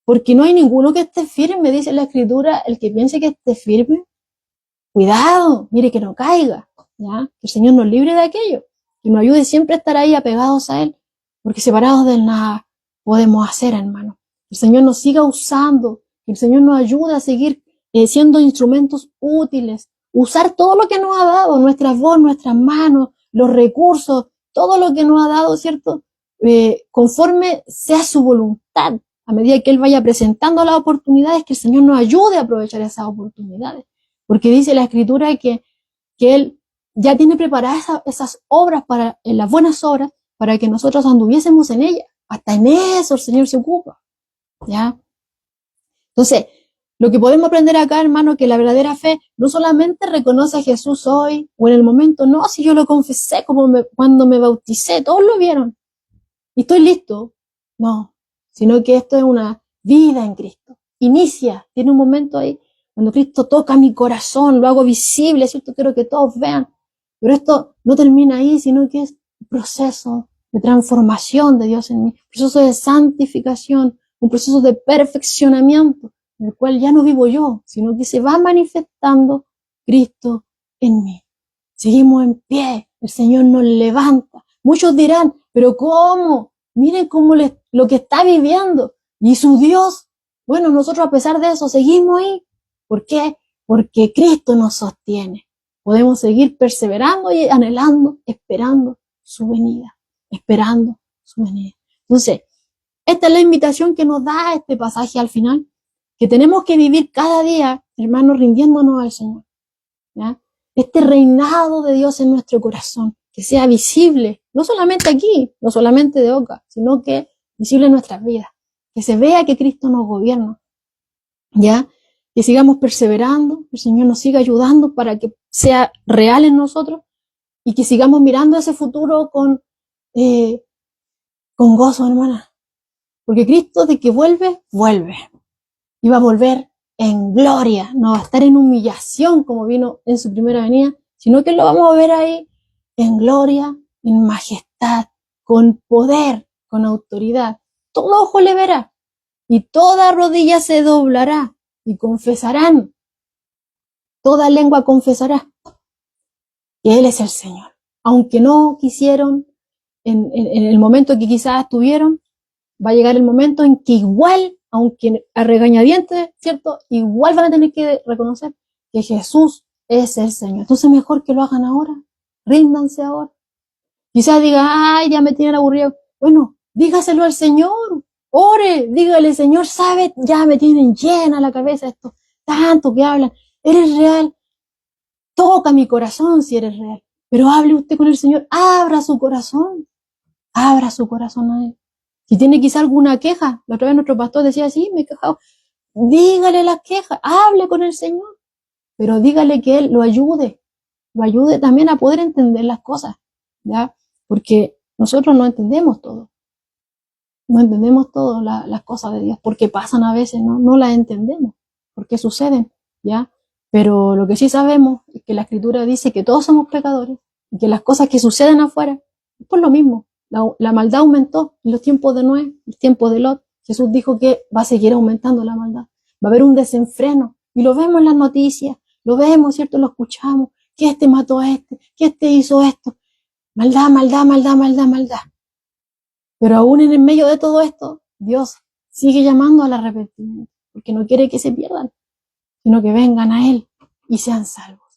porque no hay ninguno que esté firme, dice la Escritura, el que piense que esté firme, cuidado, mire que no caiga, ¿ya? Que el Señor nos libre de aquello, que nos ayude siempre a estar ahí apegados a Él, porque separados de Él nada podemos hacer, hermano. Que el Señor nos siga usando, que el Señor nos ayude a seguir siendo instrumentos útiles, usar todo lo que nos ha dado, nuestra voz, nuestras manos, los recursos, todo lo que nos ha dado, ¿cierto? Conforme sea su voluntad, a medida que Él vaya presentando las oportunidades, que el Señor nos ayude a aprovechar esas oportunidades. Porque dice la Escritura que Él ya tiene preparadas esas obras, las buenas obras, para que nosotros anduviésemos en ellas. Hasta en eso el Señor se ocupa. ¿Ya? Entonces, lo que podemos aprender acá, hermano, que la verdadera fe no solamente reconoce a Jesús hoy o en el momento, no, si yo lo confesé cuando me bauticé, todos lo vieron y estoy listo. No, sino que esto es una vida en Cristo. Tiene un momento ahí, cuando Cristo toca mi corazón, lo hago visible, ¿cierto? Quiero que todos vean. Pero esto no termina ahí, sino que es un proceso de transformación de Dios en mí, un proceso de santificación, un proceso de perfeccionamiento, en el cual ya no vivo yo, sino que se va manifestando Cristo en mí. Seguimos en pie, el Señor nos levanta. Muchos dirán, pero ¿cómo? Miren lo que está viviendo. Y su Dios, bueno, nosotros a pesar de eso seguimos ahí. ¿Por qué? Porque Cristo nos sostiene. Podemos seguir perseverando y anhelando, esperando su venida. Esperando su venida. Entonces, esta es la invitación que nos da este pasaje al final, que tenemos que vivir cada día, hermanos, rindiéndonos al Señor. ¿Ya? Este reinado de Dios en nuestro corazón, que sea visible, no solamente aquí, no solamente de Oca, sino que visible en nuestras vidas, que se vea que Cristo nos gobierna, ¿ya? Que sigamos perseverando, el Señor nos siga ayudando para que sea real en nosotros y que sigamos mirando ese futuro con gozo, hermana, porque Cristo de que vuelve, vuelve, y va a volver en gloria, no va a estar en humillación como vino en su primera venida, sino que lo vamos a ver ahí en gloria, en majestad, con poder, con autoridad. Todo ojo le verá y toda rodilla se doblará y confesarán, toda lengua confesará que Él es el Señor. Aunque no quisieron en el momento que quizás tuvieron, va a llegar el momento en que igual, aunque a regañadientes, ¿cierto? Igual van a tener que reconocer que Jesús es el Señor. Entonces mejor que lo hagan ahora, ríndanse ahora. Quizás diga, ay, ya me tienen aburrido. Bueno, dígaselo al Señor, ore, dígale, Señor, ¿sabe? Ya me tienen llena la cabeza esto, tanto que hablan. Eres real, toca mi corazón si eres real. Pero hable usted con el Señor, abra su corazón a Él. Si tiene quizá alguna queja, la otra vez nuestro pastor decía, sí, me he quejado, dígale las quejas, hable con el Señor, pero dígale que Él lo ayude también a poder entender las cosas, ¿ya? Porque nosotros no entendemos todo las cosas de Dios, porque pasan a veces, no las entendemos, porque suceden, ¿ya? Pero lo que sí sabemos es que la Escritura dice que todos somos pecadores y que las cosas que suceden afuera es por lo mismo. La maldad aumentó en los tiempos de Noé, en los tiempos de Lot. Jesús dijo que va a seguir aumentando la maldad. Va a haber un desenfreno y lo vemos en las noticias, lo vemos, ¿cierto? Lo escuchamos, que este mató a este, que este hizo esto. Maldad, maldad, maldad, maldad, maldad. Pero aún en el medio de todo esto, Dios sigue llamando al arrepentimiento, porque no quiere que se pierdan, sino que vengan a Él y sean salvos.